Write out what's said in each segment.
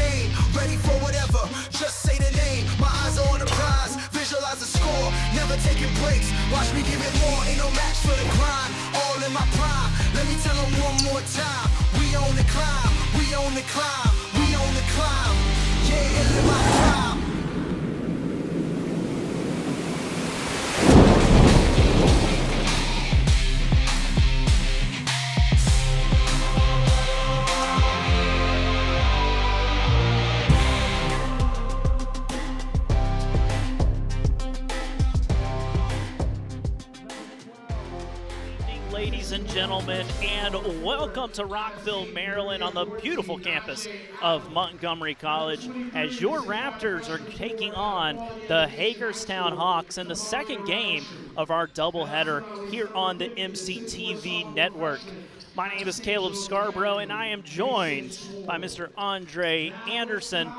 game. Ready for whatever, just say the name. My eyes are on the prize, visualize the score. Never taking breaks, watch me give it more. Ain't no match for the grind, all in my prime. Let me tell them one more time. We on the climb, we on the climb, we on the climb. Yeah, in my prime. Ladies and gentlemen, and welcome to Rockville, Maryland on the beautiful campus of Montgomery College as your Raptors are taking on the Hagerstown Hawks in the second game of our doubleheader here on the MCTV network. My name is Caleb Scarborough, and I am joined by Mr. Andre Anderson.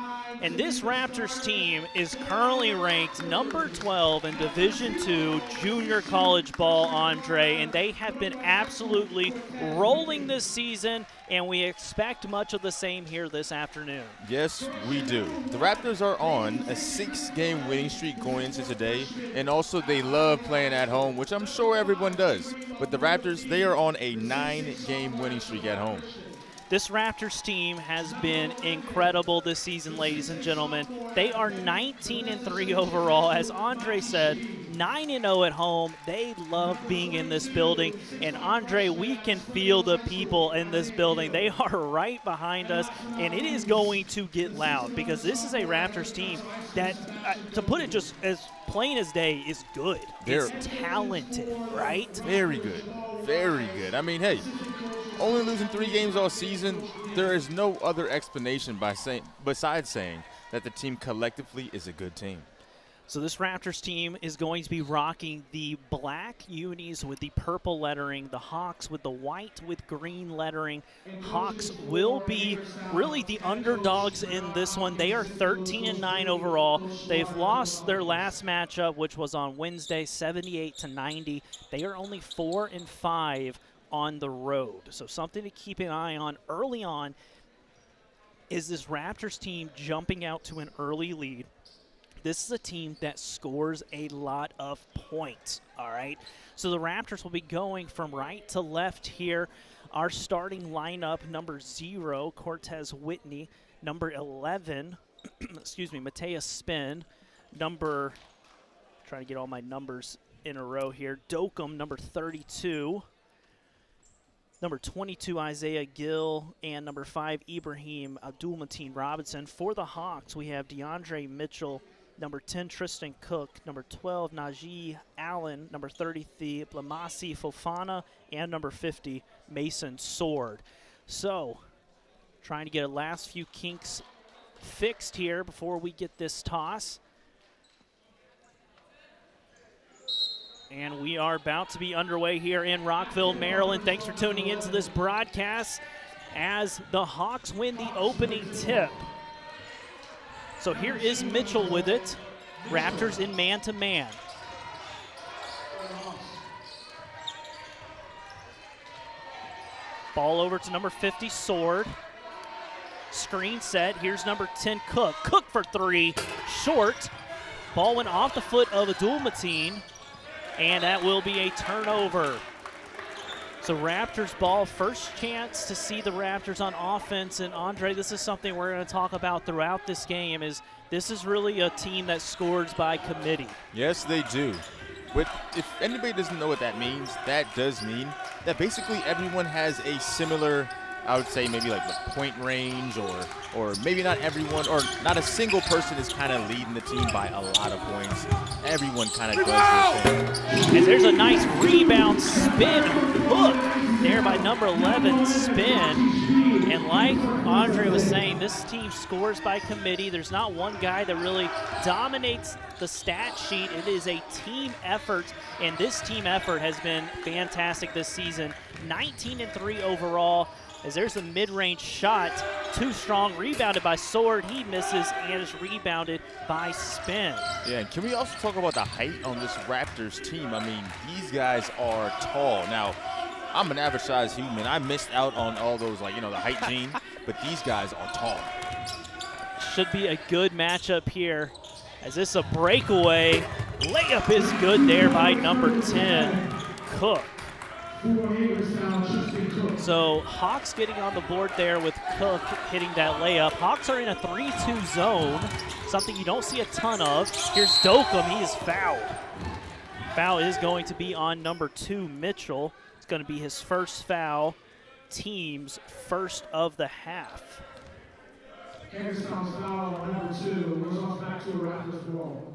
And this Raptors team is currently ranked number 12 in Division II junior college ball, Andre, and they have been absolutely rolling this season, and we expect much of the same here this afternoon. Yes, we do. The Raptors are on a 6-game winning streak going into today, and also they love playing at home, which I'm sure everyone does. But the Raptors, they are on a 9-game winning streak at home. This Raptors team has been incredible this season, ladies and gentlemen. They are 19-3 overall. As Andre said, 9-0 at home. They love being in this building. And Andre, we can feel the people in this building. They are right behind us, and it is going to get loud because this is a Raptors team that, to put it just as plain as day, is good. It's talented, right? Very good. Very good. I mean, hey, only losing 3 games all season, there is no other explanation besides saying that the team collectively is a good team. So this Raptors team is going to be rocking the black unis with the purple lettering, the Hawks with the white with green lettering. Hawks will be really the underdogs in this one. They are 13-9 overall. They've lost their last matchup, which was on Wednesday, 78-90. They are only 4-5 on the road. So something to keep an eye on early on is this Raptors team jumping out to an early lead. This is a team that scores a lot of points, all right? So the Raptors will be going from right to left here. Our starting lineup, number 0, Cortez Whitney. Number 11, Mateus Spin. Trying to get all my numbers in a row here. Dokum, number 32. Number 22, Isaiah Gill, and number 5, Ibrahim Abdul-Mateen Robinson. For the Hawks, we have DeAndre Mitchell, number 10, Tristan Cook, number 12, Najee Allen, number 33, Blamasi Fofana, and number 50, Mason Sword. So, trying to get a last few kinks fixed here before we get this toss. And we are about to be underway here in Rockville, Maryland. Thanks for tuning into this broadcast as the Hawks win the opening tip. So here is Mitchell with it. Raptors in man-to-man. Ball over to number 50, Sword. Screen set. Here's number 10, Cook. Cook for 3. Short. Ball went off the foot of Abdul-Mateen. And that will be a turnover. So Raptors ball, first chance to see the Raptors on offense. And Andre, this is something we're going to talk about throughout this game, is this is really a team that scores by committee. Yes, they do. But if anybody doesn't know what that means, that does mean that basically everyone has a similar, I would say maybe like the point range, or maybe not everyone, or not a single person is kind of leading the team by a lot of points. Everyone kind of does their thing. And there's a nice rebound spin hook there by number 11, Spin. And like Andre was saying, this team scores by committee. There's not one guy that really dominates the stat sheet. It is a team effort, and this team effort has been fantastic this season. 19-3 overall. As there's a mid-range shot, too strong, rebounded by Sword. He misses and is rebounded by Spin. Yeah, and can we also talk about the height on this Raptors team? I mean, these guys are tall. Now, I'm an average-sized human. I missed out on all those, like, the height gene, but these guys are tall. should be a good matchup here. As this is a breakaway. Layup is good there by number 10, Cook. So Hawks getting on the board there with Cook hitting that layup. Hawks are in a 3-2 zone, something you don't see a ton of. Here's Dokum, he is fouled. Foul is going to be on number 2, Mitchell. It's going to be his first foul, team's first of the half. Hagerstown's foul on number 2 goes off back to a Raptors ball.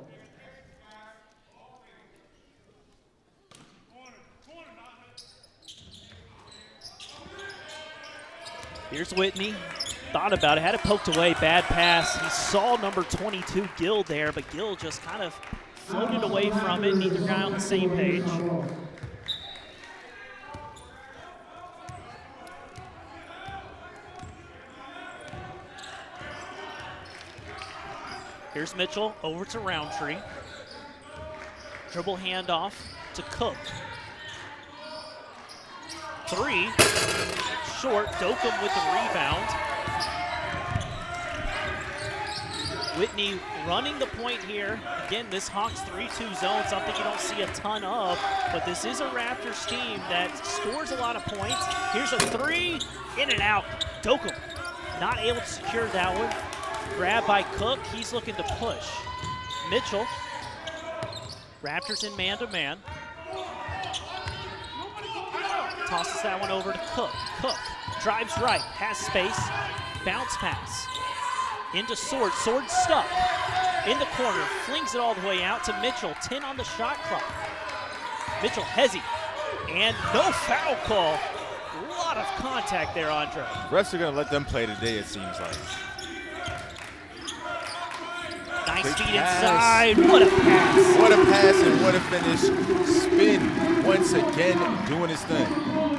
Here's Whitney. Thought about it, had it poked away, bad pass. He saw number 22, Gill, there, but Gill just kind of floated away from it. Neither guy on the same page. Here's Mitchell over to Roundtree. Dribble handoff to Cook. 3, short, Dokum with the rebound. Whitney running the point here. Again, this Hawks 3-2 zone, something you don't see a ton of, but this is a Raptors team that scores a lot of points. Here's a 3, in and out. Dokum not able to secure that one. Grab by Cook, he's looking to push. Mitchell, Raptors in man-to-man. Tosses that one over to Cook. Cook drives right, has space, bounce pass. Into Sword, Sword stuck. In the corner, flings it all the way out to Mitchell. 10 on the shot clock. Mitchell, Hezzy, and no foul call. A lot of contact there, Andre. Refs are going to let them play today, it seems like. Nice feed inside. What a pass. What a pass and what a finish. Spin once again doing his thing.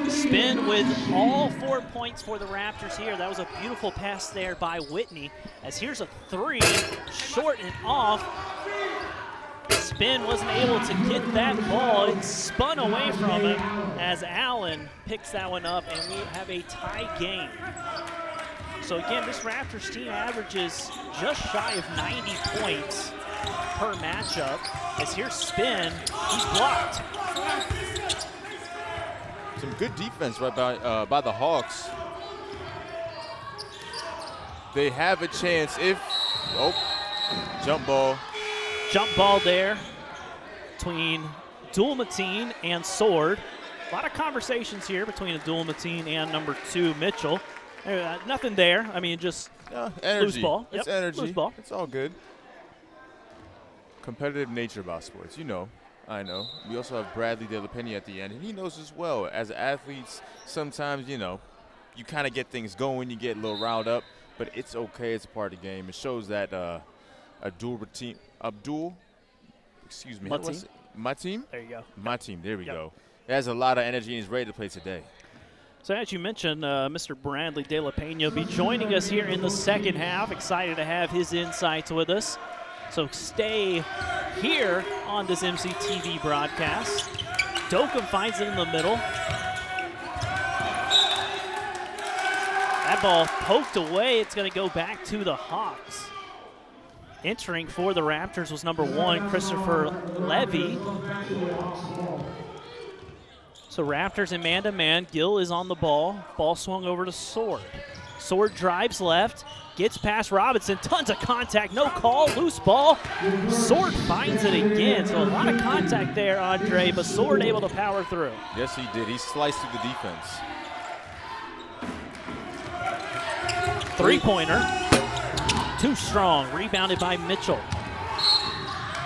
Spin with all 4 points for the Raptors here. That was a beautiful pass there by Whitney. As here's a 3, short and off. Spin wasn't able to get that ball. It spun away from him as Allen picks that one up, and we have a tie game. So again, this Raptors team averages just shy of 90 points per matchup. As here's Spin, he's blocked. Some good defense right by the Hawks. They have a chance if, jump ball. Jump ball there between Dulmatine and Sword. A lot of conversations here between Dulmatine and number 2, Mitchell. Nothing there. I mean, just energy. Loose ball. It's Yep, energy. loose ball. It's all good. Competitive nature about sports. You know. I know. We also have Bradley De La Pena at the end, and he knows as well. As athletes, sometimes, you kind of get things going. You get a little riled up, but it's okay. It's a part of the game. It shows that Abdul, excuse me. My team? There you go. My team. There we Yep. go. He has a lot of energy, and he's ready to play today. So as you mentioned, Mr. Bradley De La Pena will be joining us here in the second half. Excited to have his insights with us. So stay here on this MCTV broadcast. Dokum finds it in the middle. That ball poked away. It's going to go back to the Hawks. Entering for the Raptors was number 1, Christopher Levy. So Raptors in man-to-man. Gill is on the ball. Ball swung over to Sword. Sword drives left, gets past Robinson. Tons of contact, no call, loose ball. Sword finds it again. So a lot of contact there, Andre, but Sword able to power through. Yes, he did. He sliced through the defense. Three-pointer. Too strong. Rebounded by Mitchell.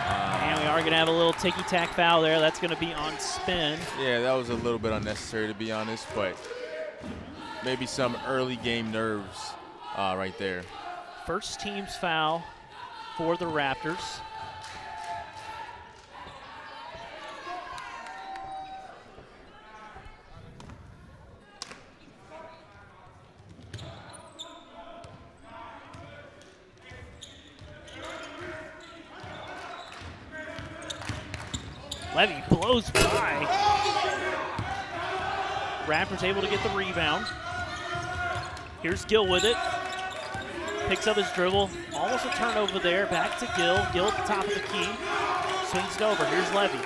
And we are going to have a little ticky-tack foul there. That's going to be on Spin. Yeah, that was a little bit unnecessary, to be honest, but maybe some early game nerves right there. First team's foul for the Raptors. Levy blows by. Raptors able to get the rebound. Here's Gill with it. Picks up his dribble. Almost a turnover there. Back to Gill. Gill at the top of the key. Swings it over. Here's Levy.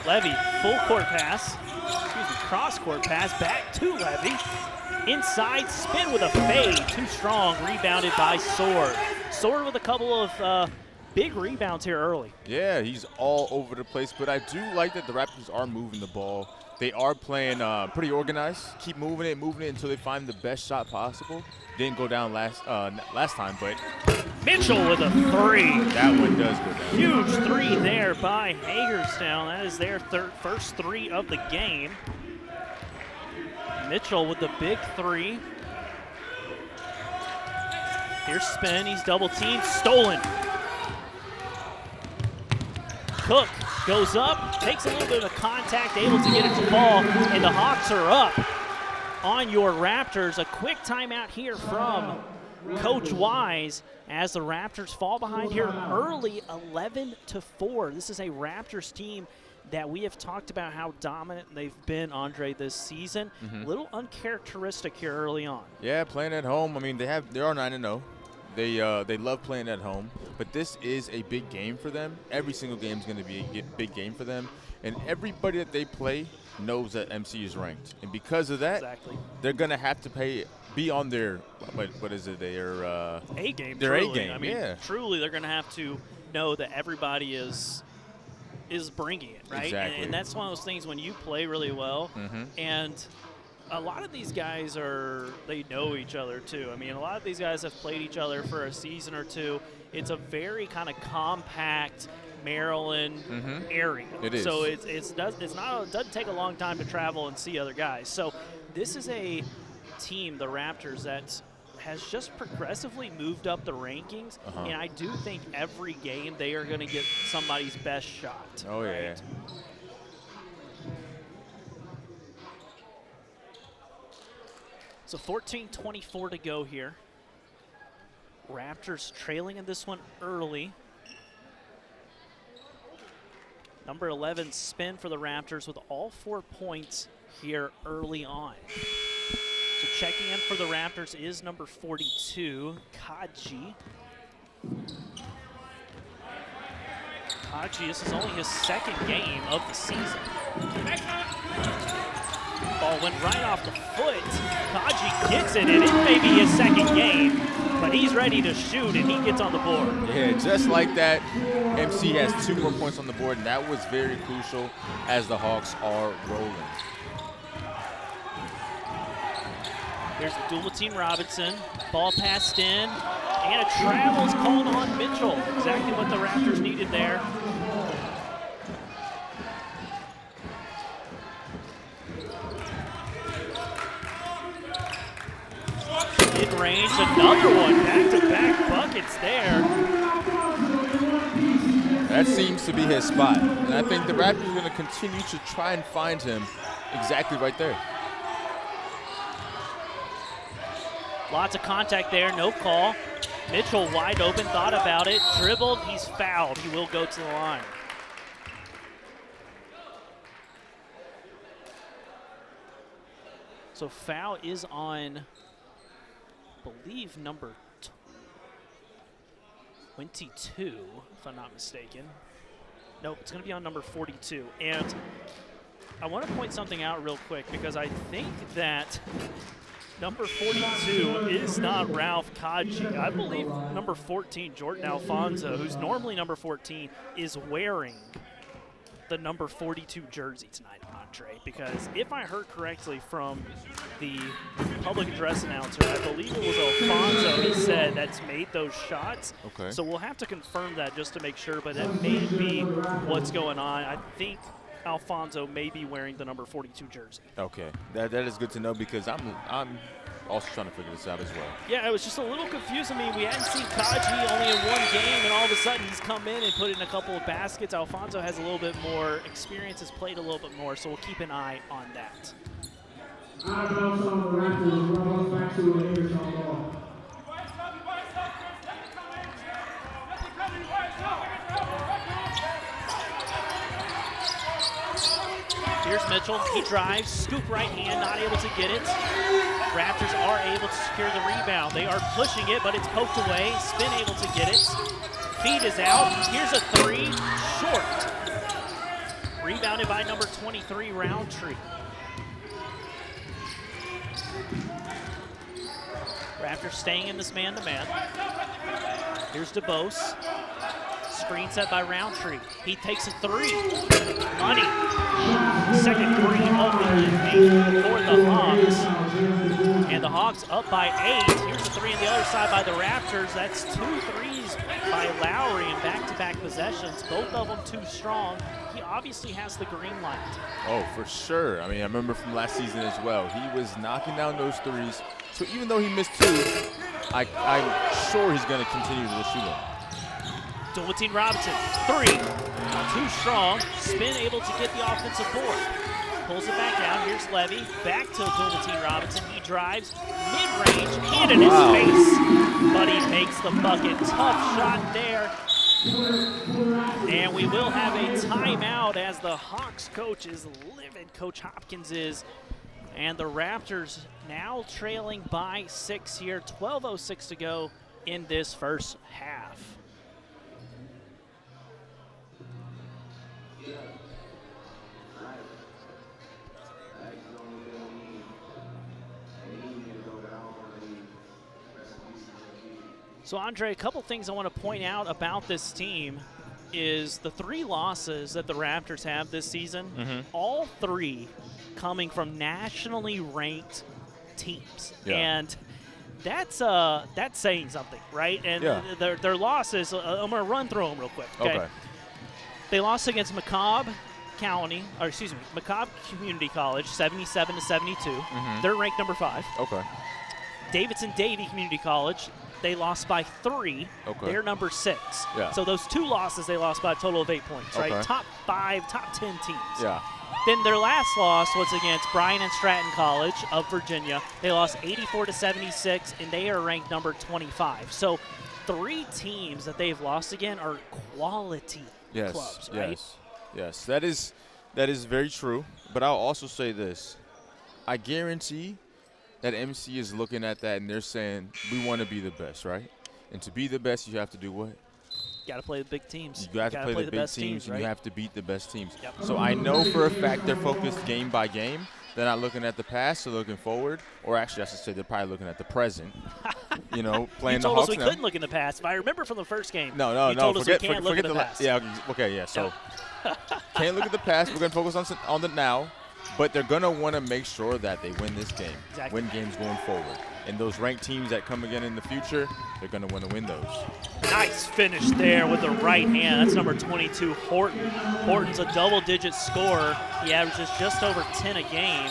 Levy, full court pass. Excuse me, cross court pass. Back to Levy. Inside spin with a fade. Too strong. Rebounded by Sword. Sword with a couple of big rebounds here early. Yeah, he's all over the place, but I do like that the Raptors are moving the ball. They are playing pretty organized. Keep moving it until they find the best shot possible. Didn't go down last time, but Mitchell with a three. That one does go down. Huge three there by Hagerstown. That is their first three of the game. Mitchell with the big three. Here's spin. He's double teamed. Stolen. Cook goes up, takes a little bit of contact, able to get it to fall, and the Hawks are up on your Raptors. A quick timeout here from Coach Wise as the Raptors fall behind here early, 11-4. This is a Raptors team that we have talked about how dominant they've been, Andre, this season. A little uncharacteristic here early on. Yeah, playing at home. I mean, they are 9-0. They love playing at home, but this is a big game for them. Every single game is going to be a big game for them, and everybody that they play knows that MC is ranked, and because of that, they're going to have to be on their what is it? Their A game. Their truly. A game. I mean, truly, they're going to have to know that everybody is bringing it, right? Exactly. And that's one of those things when you play really well, and a lot of these guys they know each other too. I mean, a lot of these guys have played each other for a season or two. It's a very kind of compact Maryland area. It is. So it doesn't take a long time to travel and see other guys. So this is a team, the Raptors, that has just progressively moved up the rankings, and I do think every game they are going to get somebody's best shot. Oh, right? yeah. So 14:24 to go here. Raptors trailing in this one early. Number 11 spin for the Raptors with all 4 points here early on. So checking in for the Raptors is number 42, Kaji. Kaji, this is only his second game of the season. Ball went right off the foot. Kaji gets it, and it may be his second game, but he's ready to shoot, and he gets on the board. Yeah, just like that, MC has 2 more points on the board, and that was very crucial as the Hawks are rolling. Here's the dual team Robinson. Ball passed in, and a travel's called on Mitchell. Exactly what the Raptors needed there. Mid-range, another one, back-to-back buckets there. That seems to be his spot, and I think the Raptors are going to continue to try and find him exactly right there. Lots of contact there, no call. Mitchell wide open, thought about it, dribbled, he's fouled. He will go to the line. So foul is on, I believe, number 22, if I'm not mistaken. Nope, it's going to be on number 42. And I want to point something out real quick because I think that number 42 is not Ralph Kaji. I believe number 14, Jordan Alfonso, who's normally number 14, is wearing the number 42 jersey tonight, Andre, because if I heard correctly from the public address announcer, I believe it was Alfonso, he said, that's made those shots. Okay. So we'll have to confirm that just to make sure, but that may be what's going on. I think Alfonso may be wearing the number 42 jersey. Okay, that is good to know because I'm also trying to figure this out as well. Yeah, it was just a little confusing. I mean, we hadn't seen Kaji only in one game, and all of a sudden he's come in and put in a couple of baskets. Alfonso has a little bit more experience, has played a little bit more, so we'll keep an eye on that. Out of bounds on the Raptors, ball back to the Hagerstown ball. Here's Mitchell. He drives, scoop right hand, not able to get it. Raptors are able to secure the rebound. They are pushing it, but it's poked away. Spin able to get it. Feed is out. Here's a three, short. Rebounded by number 23, Roundtree. Raptors staying in this man-to-man. Here's DeBose. Screen set by Roundtree. He takes a three. Money. Second three of the evening for the Hawks. And the Hawks up by 8. Here's the three on the other side by the Raptors. That's 2 threes by Lowry in back-to-back possessions. Both of them too strong. He obviously has the green light. Oh, for sure. I mean, I remember from last season as well. He was knocking down those threes. So even though he missed 2, I'm sure he's going to continue to shoot them. Dulmatine Robinson, 3. Too strong. Spin able to get the offensive board. Pulls it back out. Here's Levy. Back to Dulmatine Robinson. He drives mid-range. Hand in his face. But he makes the bucket. Tough shot there. And we will have a timeout as the Hawks coach is livid. Coach Hopkins is. And the Raptors now trailing by 6 here. 12:06 to go in this first half. So, Andre, a couple things I want to point out about this team is the 3 losses that the Raptors have this season, all 3 coming from nationally ranked teams. Yeah. And that's saying something, right? And their losses, I'm going to run through them real quick. Okay. They lost against McCobb Community College, 77-72. They're ranked number 5. Okay. Davidson-Davie Community College, they lost by 3. Okay. They're number 6. Yeah. So those 2 losses, they lost by a total of 8 points, right? Okay. Top 5, top 10 teams. Yeah. Then their last loss was against Bryan and Stratton College of Virginia. They lost 84-76, and they are ranked number 25. So 3 teams that they've lost again are quality clubs, right? Yes. That is very true. But I'll also say this. I guarantee that MC is looking at that and they're saying, we want to be the best, right? And to be the best, you have to do what? You got to play the big teams. You got to play the big best teams, and right? you have to beat the best teams. Yep. So I know for a fact they're focused game by game. They're not looking at the past, they're looking forward. Or actually, I should say they're probably looking at the present. Playing the Hawks now. You told us we couldn't look in the past. If I remember from the first game, No. you told us we can't look at the past. Yeah, okay, yeah. So can't look at the past. We're going to focus on the now. But they're going to want to make sure that they win this game, win games going forward. And those ranked teams that come again in the future, they're going to want to win those. Nice finish there with the right hand. That's number 22, Horton. Horton's a double-digit scorer. He averages just over 10 a game.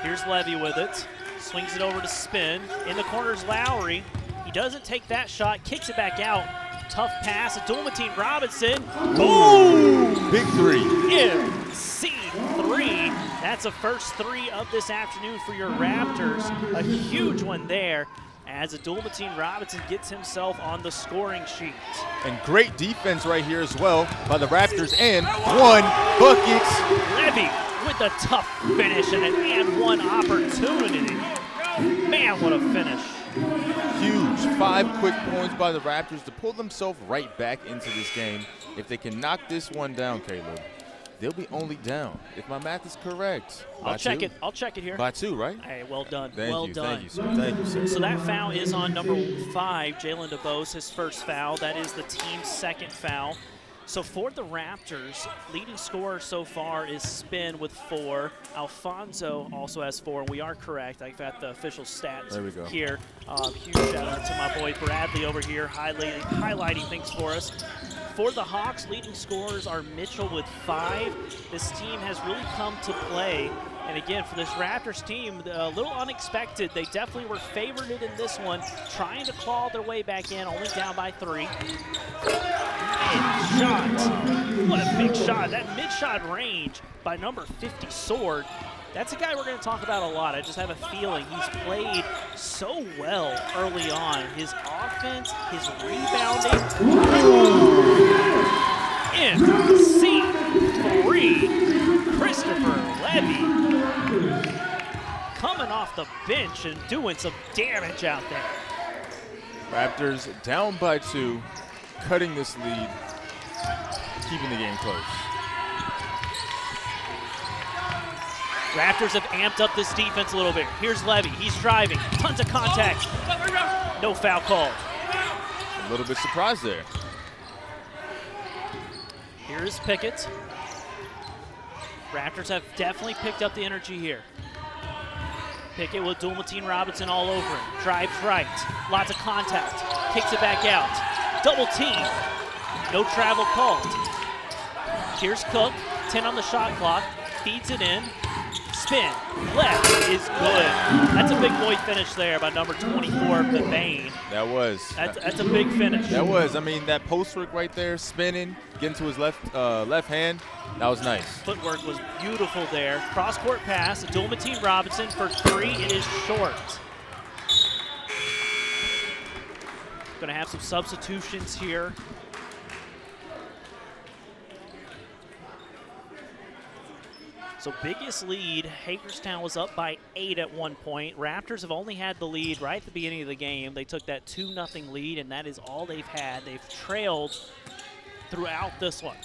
Here's Levy with it. Swings it over to Spin. In the corner's Lowry. He doesn't take that shot, kicks it back out. Tough pass to Dulmatine Robinson. Boom! Big 3. NC3. That's a first 3 of this afternoon for your Raptors. A huge one there as Dulmatine Robinson gets himself on the scoring sheet. And great defense right here as well by the Raptors. And 1 bucket. Levy with a tough finish and an and 1 opportunity. Man, what a finish. Huge 5 quick points by the Raptors to pull themselves right back into this game. If they can knock this one down, Caleb, they'll be only down, if my math is correct. I'll check it here. By 2, right? Hey, well done. Thank you, done. Thank you, sir. Thank you, sir. So that foul is on number 5, Jalen DeBose, his first foul. That is the team's second foul. So for the Raptors, leading scorer so far is Spin with 4. Alfonso also has 4. We are correct. I've got the official stats here. Huge shout out to my boy Bradley over here highlighting things for us. For the Hawks, leading scorers are Mitchell with 5. This team has really come to play. And again, for this Raptors team, a little unexpected. They definitely were favored in this one, trying to claw their way back in, only down by 3. Mid-shot. What a big shot. That mid-shot range by number 50, Sword. That's a guy we're going to talk about a lot. I just have a feeling he's played so well early on. His offense, his rebounding. MC3, Christopher Levy. Coming off the bench and doing some damage out there. Raptors down by 2, cutting this lead, keeping the game close. Raptors have amped up this defense a little bit. Here's Levy. He's driving. Tons of contact. No foul called. A little bit surprised there. Here is Pickett. Raptors have definitely picked up the energy here. Pickett with Dulmatine Robinson all over him. Drives right. Lots of contact. Kicks it back out. Double team. No travel called. Here's Cook. 10 on the shot clock. Feeds it in. Spin. Left is good. That's a big boy finish there by number 24, Bevane. That was. That's a big finish. That was. I mean, that post work right there, spinning, getting to his left hand, that was nice. Footwork was beautiful there. Cross-court pass. Dulmatine Robinson for 3. It is short. Going to have some substitutions here. So biggest lead, Hagerstown was up by 8 at one point. Raptors have only had the lead right at the beginning of the game. They took that 2-0 lead, and that is all they've had. They've trailed throughout this one.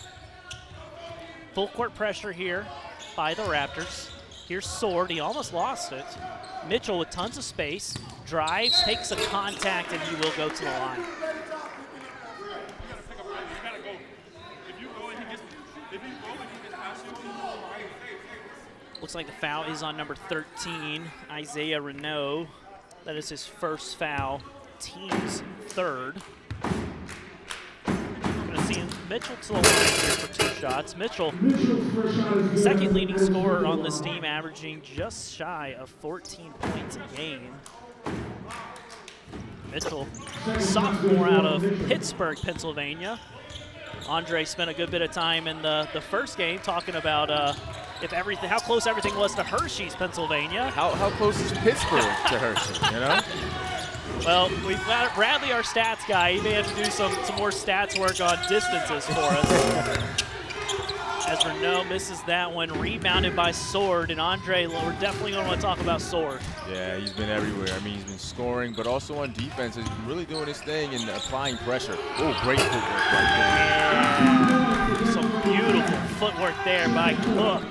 Full court pressure here by the Raptors. Here's Sword, he almost lost it. Mitchell with tons of space, drives, takes a contact, and he will go to the line. Looks like the foul is on number 13, Isaiah Renault. That is his first foul, team's third. Going to see Mitchell to the line here for 2 shots. Mitchell, second leading scorer on this team, averaging just shy of 14 points a game. Mitchell, sophomore out of Pittsburgh, Pennsylvania. Andre spent a good bit of time in the first game talking about how close everything was to Hershey's, Pennsylvania. How close is Pittsburgh to Hershey, you know? Well, we've got Bradley, our stats guy. He may have to do some more stats work on distances for us. As Renault misses that one, rebounded by Sword, and Andre, we're definitely going to want to talk about Sword. Yeah, he's been everywhere. I mean, he's been scoring, but also on defense, he's been really doing his thing and applying pressure. Oh, great footwork right there. Yeah. Some beautiful footwork there by Cook.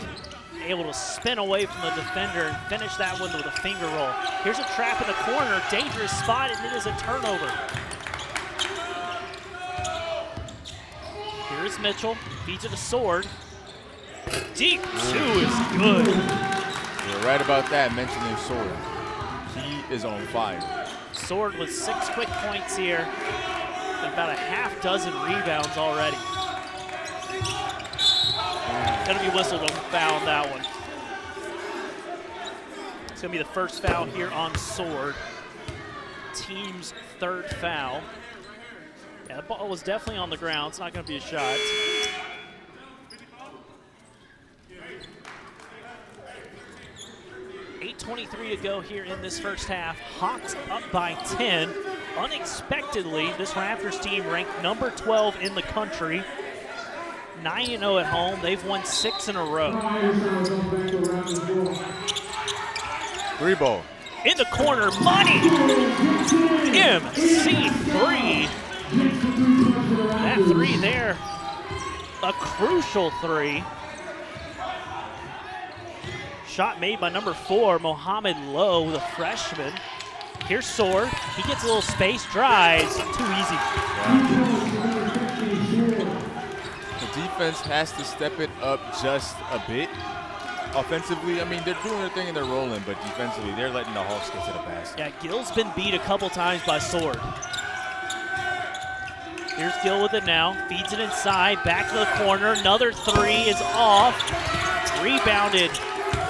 Able to spin away from the defender and finish that one with a finger roll. Here's a trap in the corner, dangerous spot, and it is a turnover. Here's Mitchell, feeds it to Sword. Deep 2 is good. You're right about that, mentioning Sword. He is on fire. Sword with 6 quick points here, and about a half dozen rebounds already. Gonna be whistled on foul on that one. It's gonna be the first foul here on Sword. Team's third foul. Yeah, the ball was definitely on the ground. It's not gonna be a shot. .23 to go here in this first half. Hawks up by 10. Unexpectedly, this Raptors team ranked number 12 in the country. 9-0 at home. They've won 6 in a row. 3 ball. In the corner, Money. MC3. That 3 there, a crucial 3. Shot made by number 4, Mohamed Lowe, the freshman. Here's Sword. He gets a little space, drives. Too easy. The defense has to step it up just a bit. Offensively, I mean, they're doing their thing and they're rolling, but defensively, they're letting the Hawks get to the basket. Yeah, Gill's been beat a couple times by Sword. Here's Gill with it now. Feeds it inside, back to the corner. Another 3 is off. Rebounded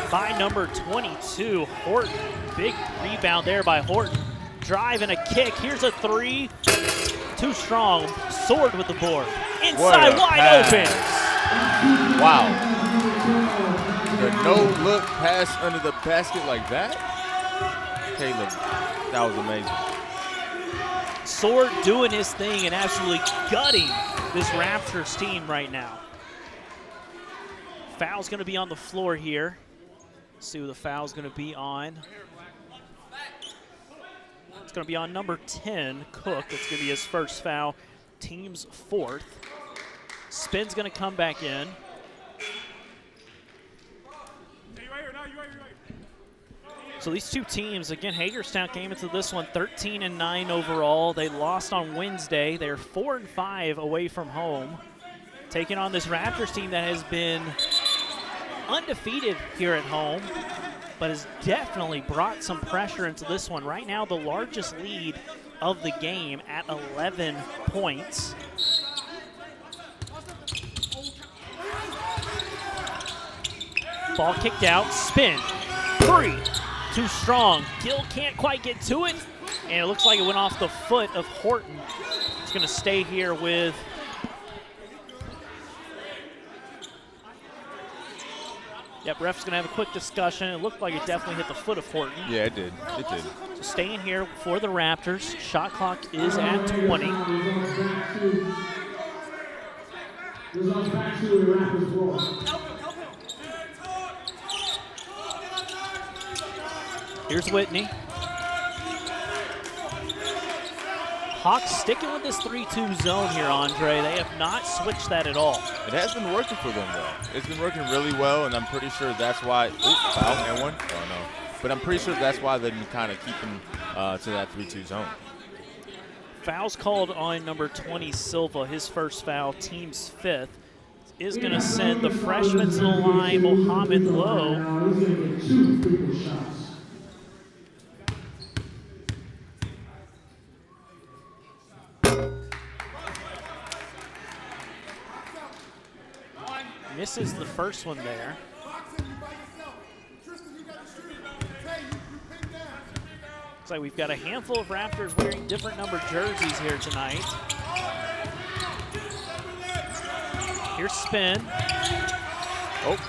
by number 22, Horton. Big rebound there by Horton. Drive and a kick. Here's a 3. Too strong. Sword with the board. Inside, wide open. Wow. The no-look pass under the basket like that? Caleb, that was amazing. Sword doing his thing and absolutely gutting this Raptors team right now. Foul's going to be on the floor here. Let's see who the foul's going to be on. It's going to be on number 10, Cook. It's going to be his first foul, team's fourth. Spin's going to come back in. So these two teams, again, Hagerstown came into this one 13-9 overall. They lost on Wednesday. They're 4-5 away from home, taking on this Raptors team that has been undefeated here at home, but has definitely brought some pressure into this one. Right now, the largest lead of the game at 11 points. Ball kicked out, spin, three. Too strong. Gill can't quite get to it, and it looks like it went off the foot of Horton. It's going to stay here with ref's going to have a quick discussion. It looked like it definitely hit the foot of Horton. Yeah, it did. It did. So staying here for the Raptors. Shot clock is at 20. Here's Whitney. Hawks sticking with this 3-2 zone here, Andre. They have not switched that at all. It has been working for them, though. It's been working really well, and I'm pretty sure that's why. Ooh, foul and one. Oh, no. But I'm pretty sure that's why they've been kind of keeping to that 3-2 zone. Foul's called on number 20, Silva. His first foul, team's fifth. Is going to send the freshman to the line, Mohamed Lowe. Misses the first one there. Looks like we've got a handful of Raptors wearing different numbered jerseys here tonight. Here's spin. Oh.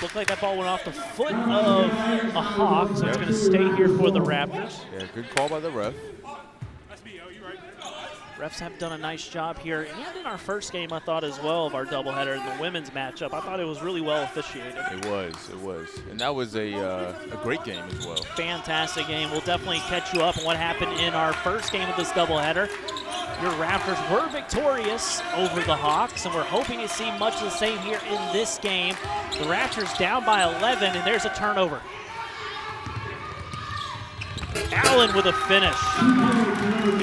Looked like that ball went off the foot of a Hawk, so it's going to stay here for the Raptors. Yeah, good call by the ref. Refs have done a nice job here, and in our first game, I thought as well, of our doubleheader in the women's matchup. I thought it was really well officiated. It was. And that was a great game as well. Fantastic game. We'll definitely catch you up on what happened in our first game of this doubleheader. Your Raptors were victorious over the Hawks, and we're hoping to see much of the same here in this game. The Raptors down by 11, and there's a turnover. Allen with a finish,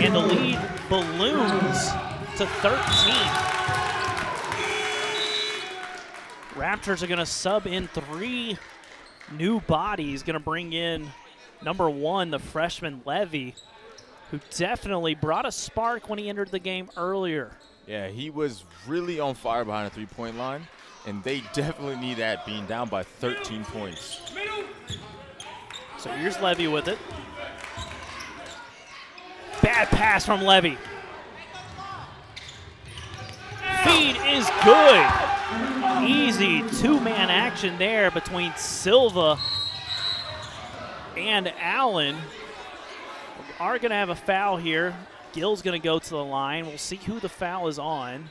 and the lead balloons to 13. Raptors are going to sub in 3 new bodies. Going to bring in number 1, the freshman Levy, who definitely brought a spark when he entered the game earlier. Yeah, he was really on fire behind the three-point line, and they definitely need that, being down by 13 points. So here's Levy with it. Bad pass from Levy. Feed is good. Easy two-man action there between Silva and Allen. We are going to have a foul here. Gill's going to go to the line. We'll see who the foul is on.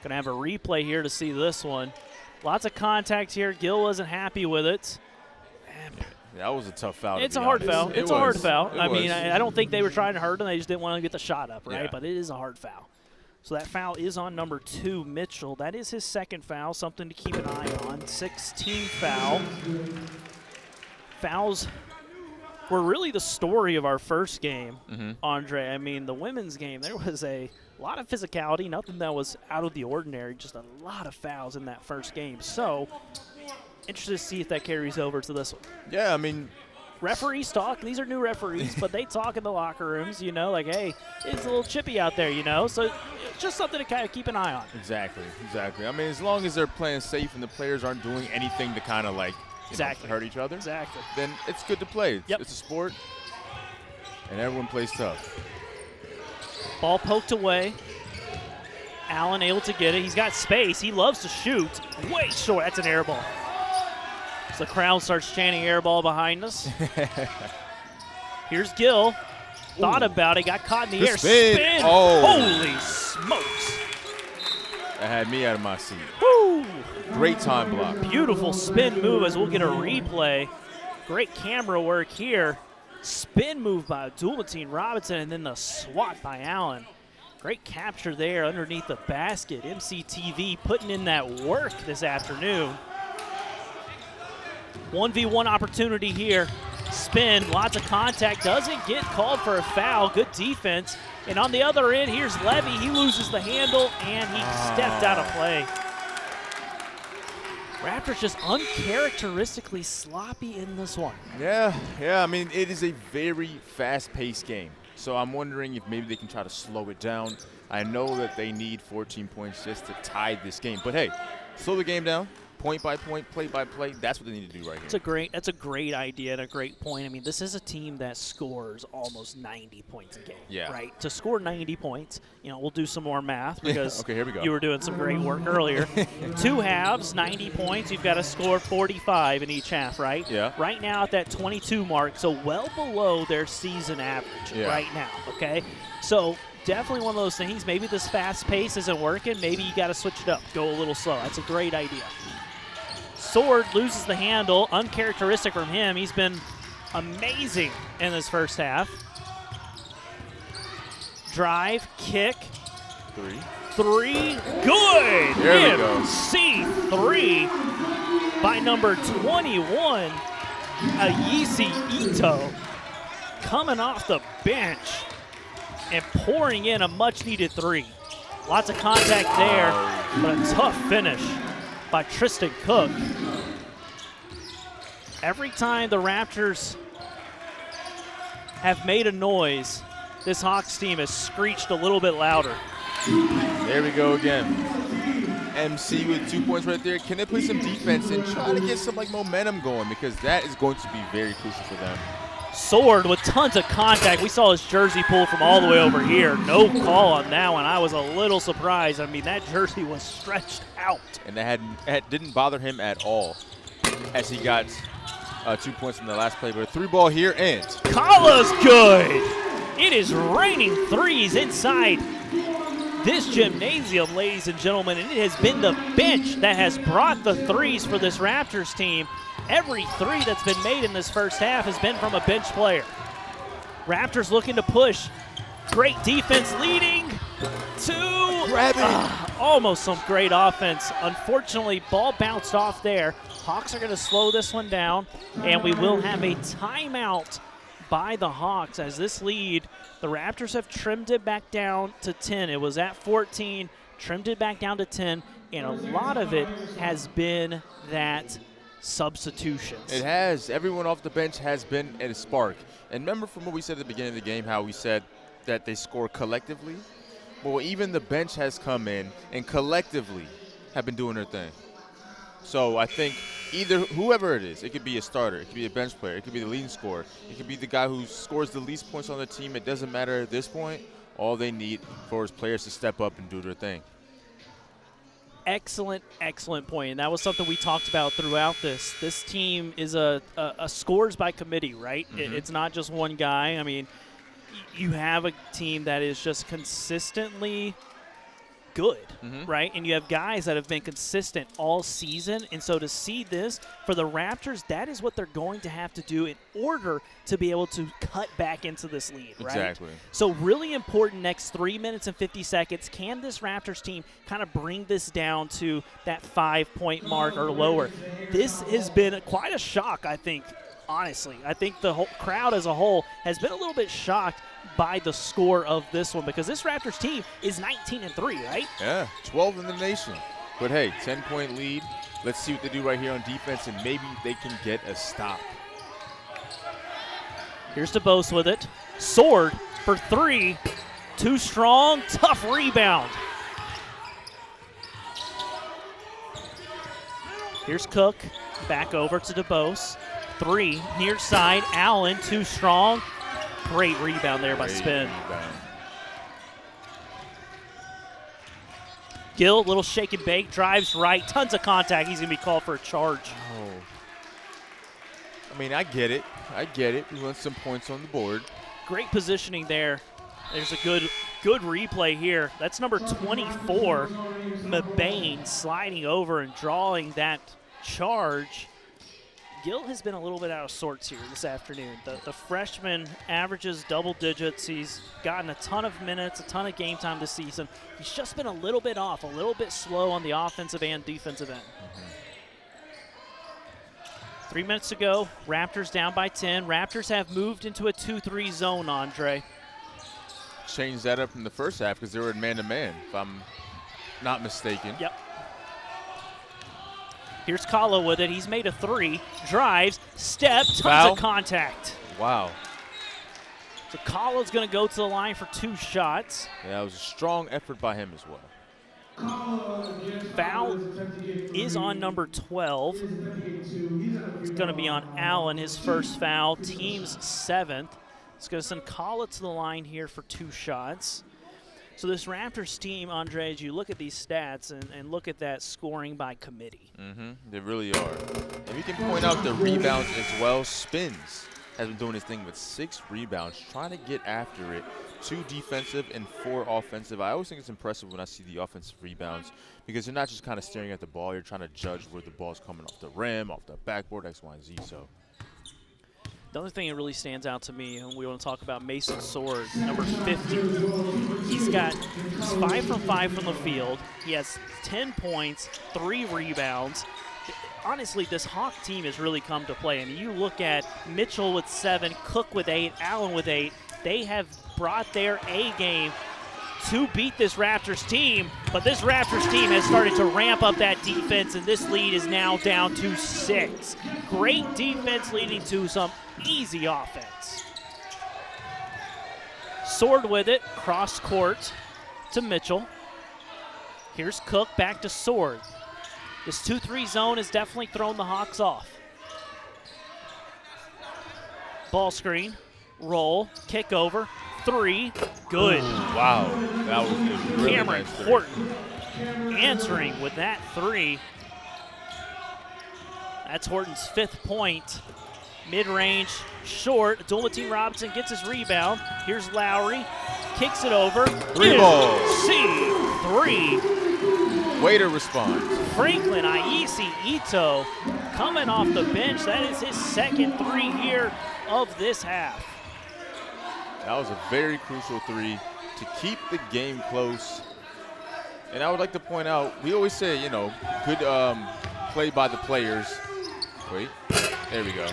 Going to have a replay here to see this one. Lots of contact here. Gill wasn't happy with it. That was a tough foul. It's a hard foul. It's a hard foul. I mean, I I don't think they were trying to hurt him. They just didn't want to get the shot up, right? Yeah. But it is a hard foul. So that foul is on number 2, Mitchell. That is his second foul, something to keep an eye on. 16 foul. Fouls were really the story of our first game, Andre. I mean, the women's game, there was a lot of physicality, nothing that was out of the ordinary, just a lot of fouls in that first game. So, interested to see if that carries over to this one. Yeah, I mean, referees talk. These are new referees, but they talk in the locker rooms, you know, like, hey, it's a little chippy out there, you know. So, it's just something to kind of keep an eye on. Exactly. I mean, as long as they're playing safe and the players aren't doing anything to kind of, like, hurt each other, then it's good to play. It's a sport, and everyone plays tough. Ball poked away. Allen able to get it. He's got space. He loves to shoot. Way short. That's an air ball. So the crowd starts chanting air ball behind us. Here's Gill. Thought about it, got caught in the air. Spin! Oh. Holy smokes. That had me out of my seat. Woo! Great time block. Beautiful spin move as we'll get a replay. Great camera work here. Spin move by Abdul-Mateen Robinson, and then the swat by Allen. Great capture there underneath the basket. MCTV putting in that work this afternoon. 1v1 opportunity here. Spin, lots of contact, doesn't get called for a foul. Good defense. And on the other end, here's Levy. He loses the handle, and he stepped out of play. Raptors just uncharacteristically sloppy in this one. Yeah. I mean, it is a very fast-paced game. So I'm wondering if maybe they can try to slow it down. I know that they need 14 points just to tie this game. But, hey, slow the game down. Point by point, play by play, that's what they need to do right here. That's a great idea and a great point. I mean, this is a team that scores almost 90 points a game, right? To score 90 points, we'll do some more math because okay, here we go. You were doing some great work earlier. 2 halves, 90 points. You've got to score 45 in each half, right? Yeah. Right now at that 22 mark, so well below their season average right now, okay? So definitely one of those things. Maybe this fast pace isn't working. Maybe you got to switch it up, go a little slow. That's a great idea. Sword loses the handle, uncharacteristic from him. He's been amazing in this first half. Drive, kick. Three, good. There we go. C3 by number 21, Ayesi Ito, coming off the bench and pouring in a much-needed 3. Lots of contact there, but a tough finish by Tristan Cook. Every time the Raptors have made a noise, this Hawks team has screeched a little bit louder. There we go again. MC with 2 points right there. Can they play some defense and try to get some momentum going, because that is going to be very crucial for them. Sword with tons of contact. We saw his jersey pull from all the way over here. No call on that one. I was a little surprised. I mean, that jersey was stretched out. And that didn't bother him at all as he got 2 points in the last play. But a 3-ball here, and Kala's good. It is raining threes inside this gymnasium, ladies and gentlemen, and it has been the bench that has brought the threes for this Raptors team. Every 3 that's been made in this first half has been from a bench player. Raptors looking to push. Great defense leading to almost some great offense. Unfortunately, ball bounced off there. Hawks are going to slow this one down, and we will have a timeout by the Hawks as this lead, the Raptors have trimmed it back down to 10. It was at 14, trimmed it back down to 10, and a lot of it has been that substitutions. It has. Everyone off the bench has been at a spark. And remember from what we said at the beginning of the game, how we said that they score collectively? Well, even the bench has come in and collectively have been doing their thing. So I think either whoever it is, it could be a starter, it could be a bench player, it could be the leading scorer, it could be the guy who scores the least points on the team. It doesn't matter at this point. All they need for is players to step up and do their thing. Excellent point, and that was something we talked about throughout this. This team is a scores by committee, right? Mm-hmm. It's not just one guy. I mean, you have a team that is just consistently good, right? And you have guys that have been consistent all season, and so to see this for the Raptors, that is what they're going to have to do in order to be able to cut back into this lead, right? Exactly. So really important next 3 minutes and 50 seconds. Can this Raptors team kind of bring this down to that 5-point mark or lower? This has been quite a shock, I think, honestly. I think the whole crowd as a whole has been a little bit shocked by the score of this one, because this Raptors team is 19-3, right? Yeah, 12 in the nation. But hey, 10-point lead. Let's see what they do right here on defense, and maybe they can get a stop. Here's DeBose with it. Sword for 3. Too strong, tough rebound. Here's Cook, back over to DeBose. 3, near side, Allen, too strong. Great rebound there by Spin. Gill, little shake and bake, drives right, tons of contact. He's going to be called for a charge. I mean, I get it. I get it. We want some points on the board. Great positioning there. There's a good replay here. That's number 24, Mabane, sliding over and drawing that charge. Gill has been a little bit out of sorts here this afternoon. The freshman averages double digits. He's gotten a ton of minutes, a ton of game time this season. He's just been a little bit off, a little bit slow on the offensive and defensive end. 3 minutes to go. Raptors down by 10. Raptors have moved into a 2-3 zone, Andre. Changed that up in the first half because they were in man-to-man, if I'm not mistaken. Yep. Here's Kala with it. He's made a three. Drives. Step. Tons Foul. of contact. Wow. So Kala's going to go to the line for 2 shots. Yeah, it was a strong effort by him as well. Foul is on number 12. It's going to be on Allen, his first foul. Team's 7th. It's going to send Kala to the line here for 2 shots. So this Raptors team, Andre, as you look at these stats and look at that scoring by committee. They really are. And we can point out the rebounds as well. Spins has been doing his thing with 6 rebounds, trying to get after it. 2 defensive and 4 offensive. I always think it's impressive when I see the offensive rebounds because you're not just kind of staring at the ball. You're trying to judge where the ball's coming off the rim, off the backboard, X, Y, and Z. So. The other thing that really stands out to me, and we want to talk about Mason Sword, number 50. He's 5 from 5 from the field. He has 10 points, 3 rebounds. Honestly, this Hawk team has really come to play. I mean, you look at Mitchell with 7, Cook with 8, Allen with 8. They have brought their A game to beat this Raptors team, but this Raptors team has started to ramp up that defense, and this lead is now down to 6. Great defense leading to some easy offense. Sword with it, cross court to Mitchell. Here's Cook, back to Sword. This 2-3 zone has definitely thrown the Hawks off. Ball screen, roll, kick over, 3, good. Wow, that was a really Cameron nice three. Horton answering with that 3. That's Horton's 5th point. Mid-range, short. Dulatin Robinson gets his rebound. Here's Lowry, kicks it over. 3 ball. C3. Way to respond. Franklin Aisi Ito coming off the bench. That is his 2nd 3 here of this half. That was a very crucial 3 to keep the game close. And I would like to point out, we always say, you know, good play by the players. Wait, there we go.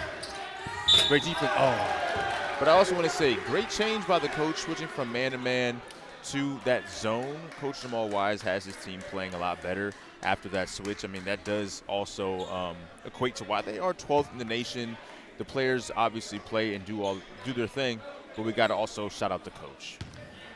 Great defense. Oh. But I also want to say, great change by the coach, switching from man-to-man to that zone. Coach Jamal Wise has his team playing a lot better after that switch. I mean, that does also equate to why they are 12th in the nation. The players obviously play and do their thing, but we got to also shout out the coach.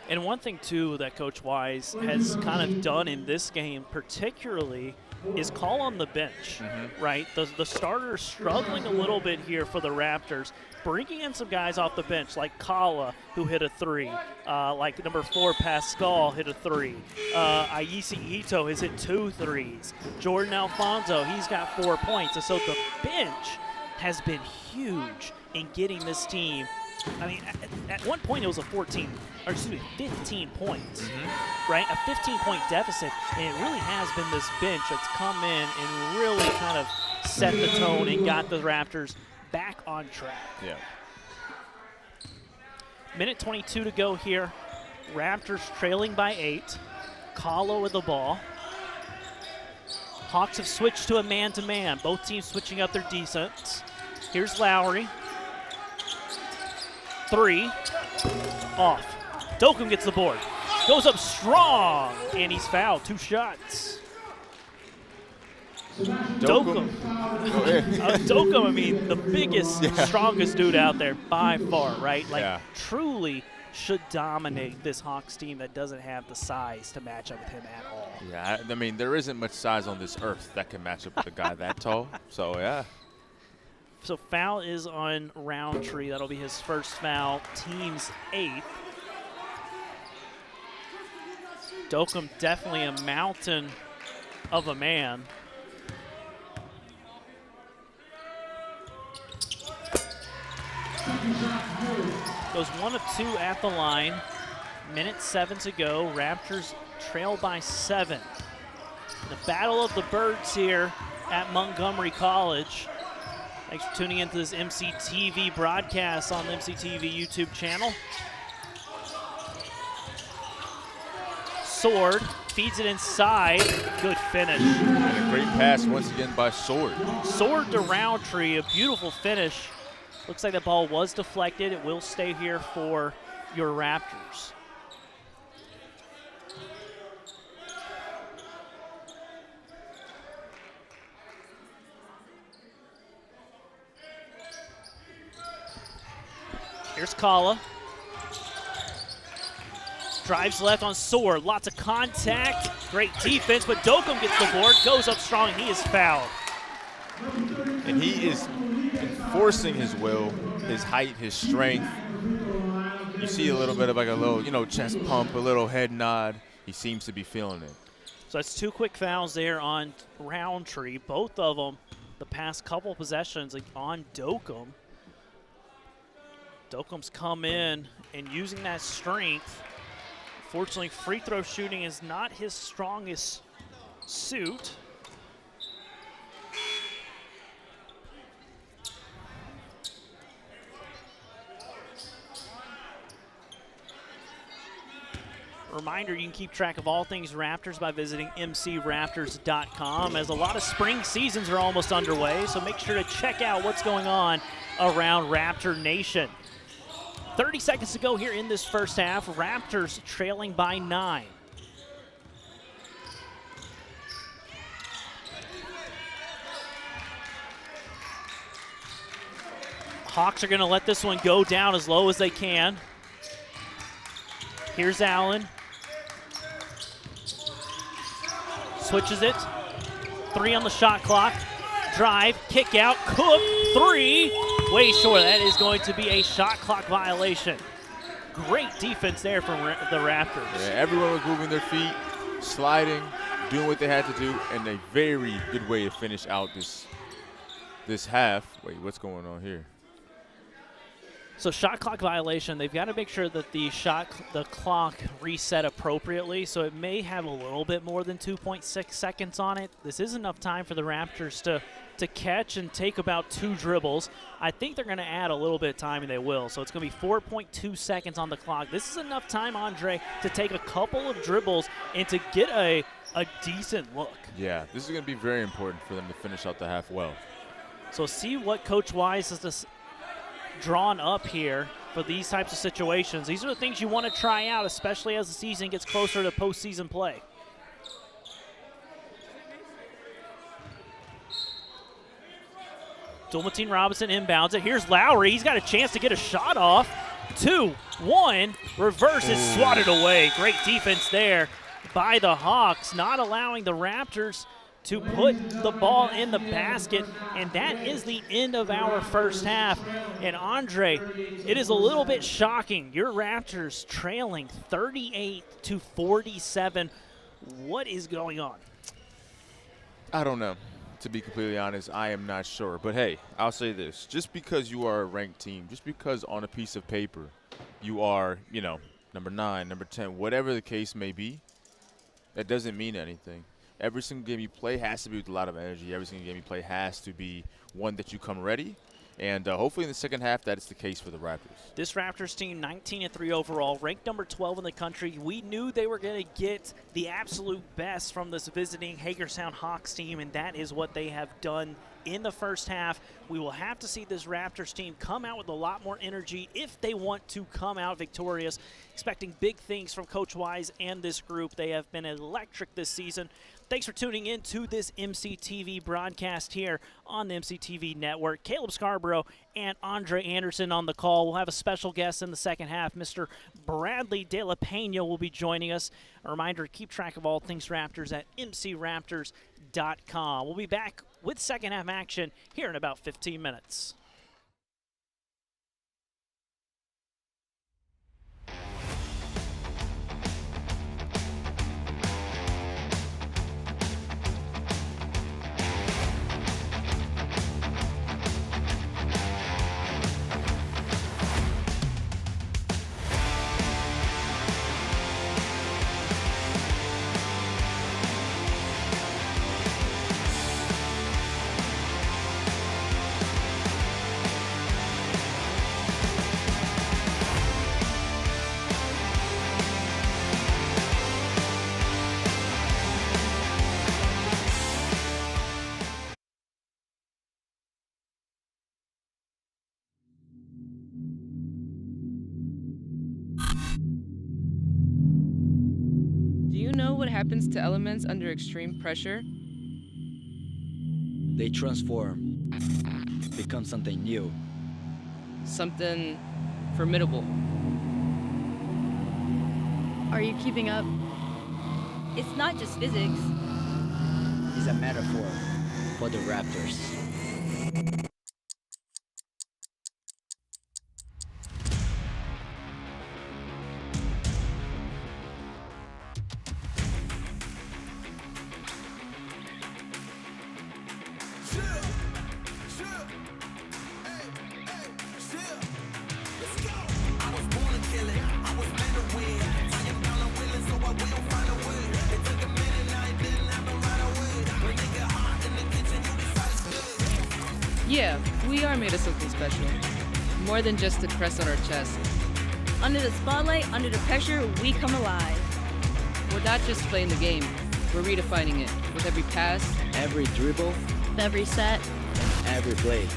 And one thing, too, that Coach Wise has kind of done in this game particularly is call on the bench, right? The starters struggling a little bit here for the Raptors, bringing in some guys off the bench like Kala, who hit a 3, like number 4 Pascal hit a 3. Aisi Ito has hit 2 threes. Jordan Alfonso, he's got 4 points. And so the bench has been huge in getting this team. I mean, at one point it was a 15 points, right? A 15-point deficit, and it really has been this bench that's come in and really kind of set the tone and got the Raptors back on track. Yeah. Minute 22 to go here. Raptors trailing by 8. Kala with the ball. Hawks have switched to a man-to-man. Both teams switching up their defense. Here's Lowry. 3, off. Dokum gets the board. Goes up strong, and he's fouled. 2 shots. Dokum. Dokum, I mean, the biggest, strongest dude out there by far, right? Like, truly should dominate this Hawks team that doesn't have the size to match up with him at all. Yeah, I mean, there isn't much size on this earth that can match up with a guy that tall. So, yeah. So foul is on Roundtree. That'll be his first foul, team's 8th. Dokum definitely a mountain of a man. Goes 1 of 2 at the line. Minute 7 to go. Raptors trail by 7. The battle of the birds here at Montgomery College. Thanks for tuning into this MCTV broadcast on the MCTV YouTube channel. Sword feeds it inside. Good finish. And a great pass once again by Sword. Sword to Roundtree, a beautiful finish. Looks like the ball was deflected. It will stay here for your Raptors. Here's Kala. Drives left on Sword. Lots of contact. Great defense, but Dokum gets the board. Goes up strong. He is fouled. And he is enforcing his will, his height, his strength. You see a little bit of like a little, chest pump, a little head nod. He seems to be feeling it. So that's 2 quick fouls there on Roundtree. Both of them the past couple possessions on Dokum. Dokum's come in and using that strength. Fortunately, free throw shooting is not his strongest suit. Reminder, you can keep track of all things Raptors by visiting mcraptors.com, as a lot of spring seasons are almost underway, so make sure to check out what's going on around Raptor Nation. 30 seconds to go here in this first half. Raptors trailing by 9. Hawks are going to let this one go down as low as they can. Here's Allen. Switches it. 3 on the shot clock. Drive, kick out, Cook, 3. Way short. That is going to be a shot clock violation. Great defense there from the Raptors. Yeah, everyone was moving their feet, sliding, doing what they had to do, and a very good way to finish out this half. Wait, what's going on here? So shot clock violation, they've got to make sure that the clock reset appropriately, so it may have a little bit more than 2.6 seconds on it. This is enough time for the Raptors to catch and take about 2 dribbles. I think they're going to add a little bit of time, and they will. So it's going to be 4.2 seconds on the clock. This is enough time, Andre, to take a couple of dribbles and to get a decent look. Yeah, this is going to be very important for them to finish out the half well. So see what Coach Wise has drawn up here for these types of situations. These are the things you want to try out, especially as the season gets closer to postseason play. Dulmatine Robinson inbounds it. Here's Lowry. He's got a chance to get a shot off. 2-1. Reverse is swatted away. Great defense there by the Hawks, not allowing the Raptors to put the ball in the basket, and that is the end of our first half. And Andre, it is a little bit shocking. Your Raptors trailing 38-47. What is going on? I don't know. To be completely honest, I am not sure. But hey, I'll say this. Just because you are a ranked team, just because on a piece of paper you are, number 9, number 10, whatever the case may be, that doesn't mean anything. Every single game you play has to be with a lot of energy. Every single game you play has to be one that you come ready. And hopefully in the second half, that is the case for the Raptors. This Raptors team, 19-3 overall, ranked number 12 in the country. We knew they were going to get the absolute best from this visiting Hagerstown Hawks team, and that is what they have done in the first half. We will have to see this Raptors team come out with a lot more energy if they want to come out victorious. Expecting big things from Coach Wise and this group. They have been electric this season. Thanks for tuning in to this MCTV broadcast here on the MCTV network. Caleb Scarborough and Andre Anderson on the call. We'll have a special guest in the second half. Mr. Bradley De La Pena will be joining us. A reminder to keep track of all things Raptors at mcraptors.com. We'll be back with second half action here in about 15 minutes. happens to elements under extreme pressure? They transform, become something new. Something formidable. Are you keeping up? It's not just physics. It's a metaphor for the Raptors. Yeah, we are made of something special. More than just to press on our chest. Under the spotlight, under the pressure, we come alive. We're not just playing the game, we're redefining it. With every pass, Every dribble, Every set. and every play.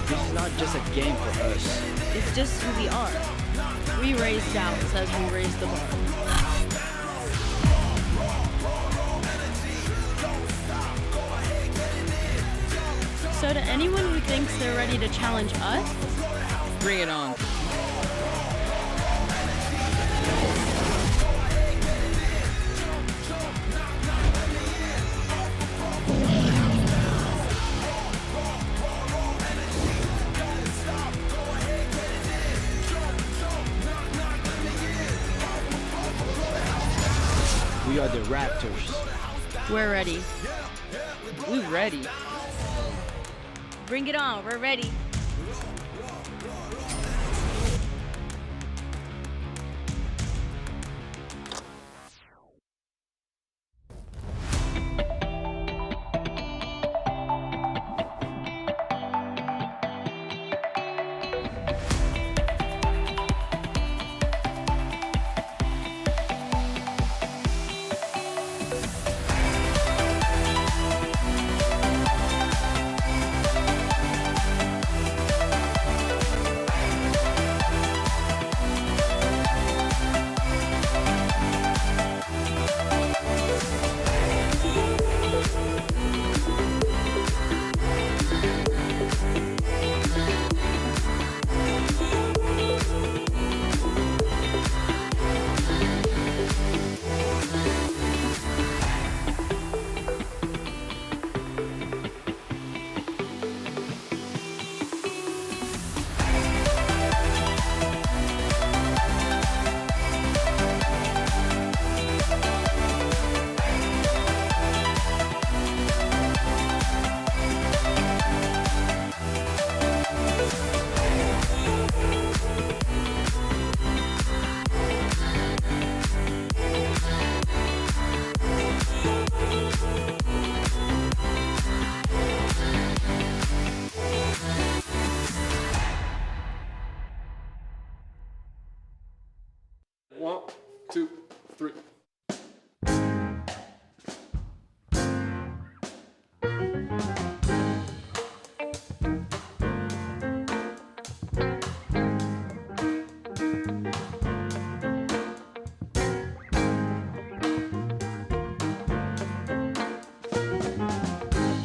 This is not just a game for us. It's just who we are. We raise doubts as we raise the bar. So to anyone who thinks they're ready to challenge us, bring it on. We are the Raptors. we're ready. We ready. Bring it on, we're ready. One, two, three.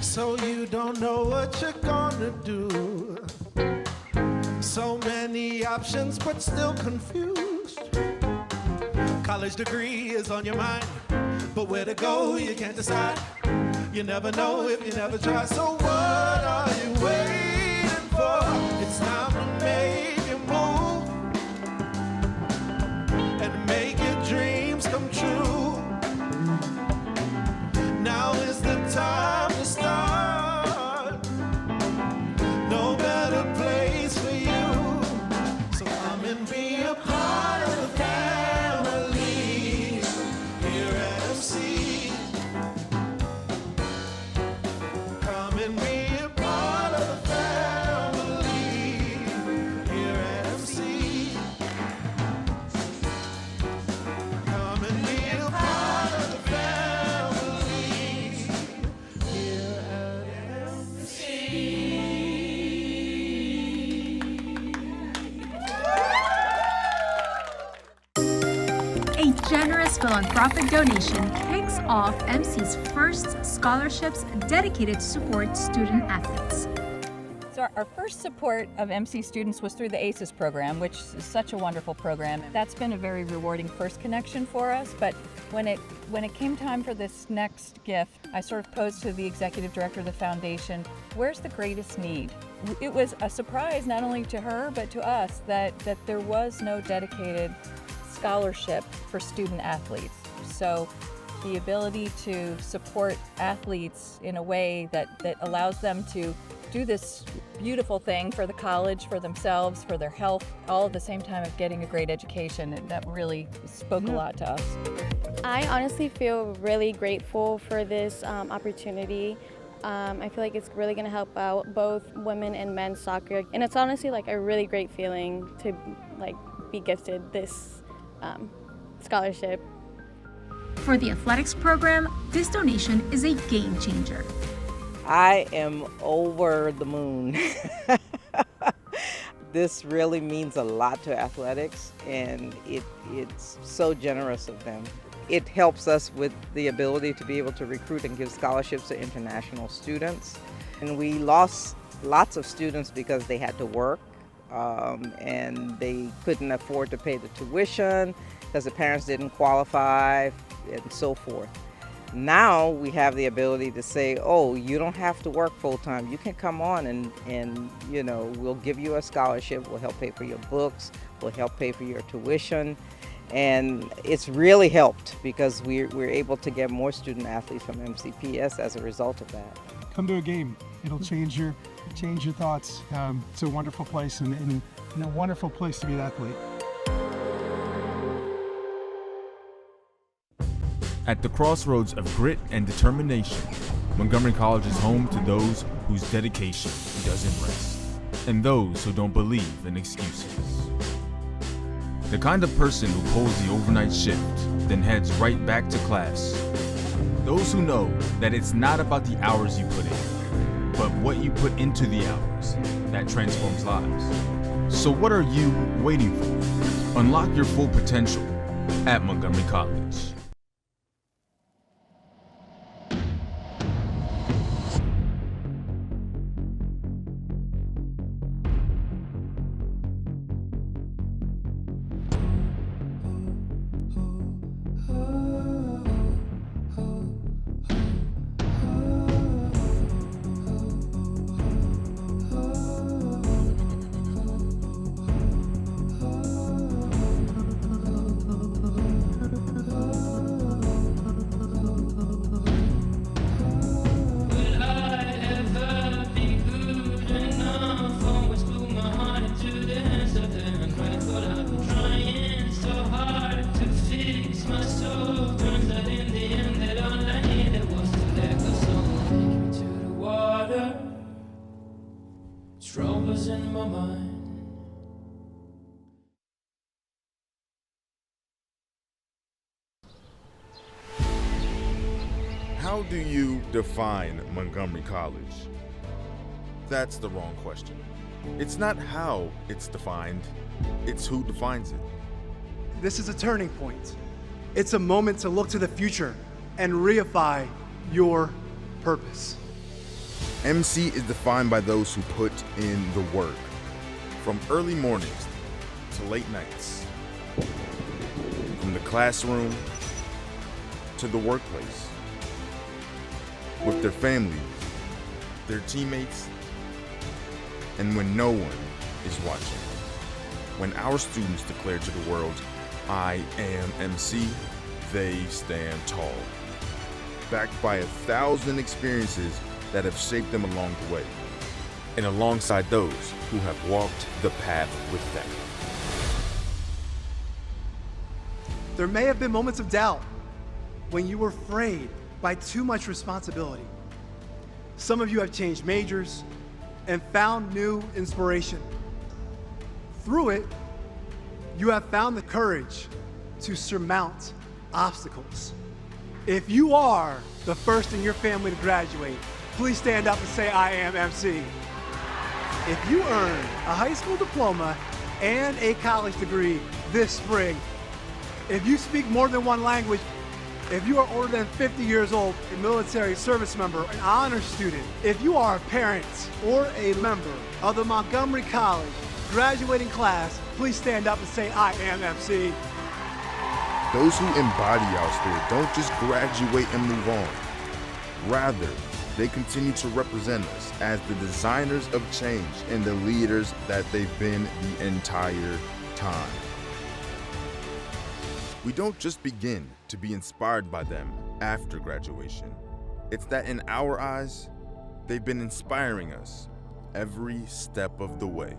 So you don't know what you're gonna do. So many options, but still confused. College degree is on your mind, but where to go you can't decide. You never know if you never try. So what are you waiting for? It's time to make your move and make your dreams come true. Now is the time to start. No better place for you. So come and be a part of the family here at MC. Come and be a part of the family here at MC. Come and be philanthropic donation kicks off MC's first scholarships dedicated to support student athletes. So our first support of MC students was through the ACES program, which is such a wonderful program. That's been a very rewarding first connection for us, but when it came time for this next gift, I sort of posed to the executive director of the foundation, where's the greatest need? It was a surprise not only to her, but to us that there was no dedicated scholarship for student athletes. So the ability to support athletes in a way that allows them to do this beautiful thing for the college, for themselves, for their health, all at the same time of getting a great education, that really spoke a lot to us. I honestly feel really grateful for this opportunity. I feel like it's really going to help out both women and men's soccer, and it's honestly like a really great feeling to like be gifted this scholarship. For the athletics program, this donation is a game changer. I am over the moon. This really means a lot to athletics, and it's so generous of them. It helps us with the ability to be able to recruit and give scholarships to international students. And we lost lots of students because they had to work and they couldn't afford to pay the tuition because the parents didn't qualify and so forth. Now we have the ability to say, oh, you don't have to work full-time. You can come on and you know, we'll give you a scholarship. We'll help pay for your books. We'll help pay for your tuition. And it's really helped because we're able to get more student athletes from MCPS as a result of that. Come to a game. It'll change your thoughts. It's a wonderful place and a wonderful place to be an athlete. At the crossroads of grit and determination, Montgomery College is home to those whose dedication doesn't rest, and those who don't believe in excuses. The kind of person who pulls the overnight shift, then heads right back to class. Those who know that it's not about the hours you put in, but what you put into the hours that transforms lives. So what are you waiting for? Unlock your full potential at Montgomery College. Troubles in my mind. How do you define Montgomery College? That's the wrong question. It's not how it's defined, it's who defines it. This is a turning point. It's a moment to look to the future and reify your purpose. MC is defined by those who put in the work, from early mornings to late nights, from the classroom to the workplace, with their family, their teammates, and when no one is watching. When our students declare to the world, "I am MC," they stand tall, backed by 1,000 experiences that have shaped them along the way, and alongside those who have walked the path with them. There may have been moments of doubt when you were frayed by too much responsibility. Some of you have changed majors and found new inspiration. Through it, you have found the courage to surmount obstacles. If you are the first in your family to graduate, please stand up and say, "I am MC." If you earned a high school diploma and a college degree this spring, If you speak more than one language, if you are older than 50 years old, a military service member, an honor student, if you are a parent or a member of the Montgomery College graduating class, please stand up and say, I am MC. Those who embody our spirit don't just graduate and move on. Rather, they continue to represent us as the designers of change and the leaders that they've been the entire time. We don't just begin to be inspired by them after graduation. It's that in our eyes, they've been inspiring us every step of the way.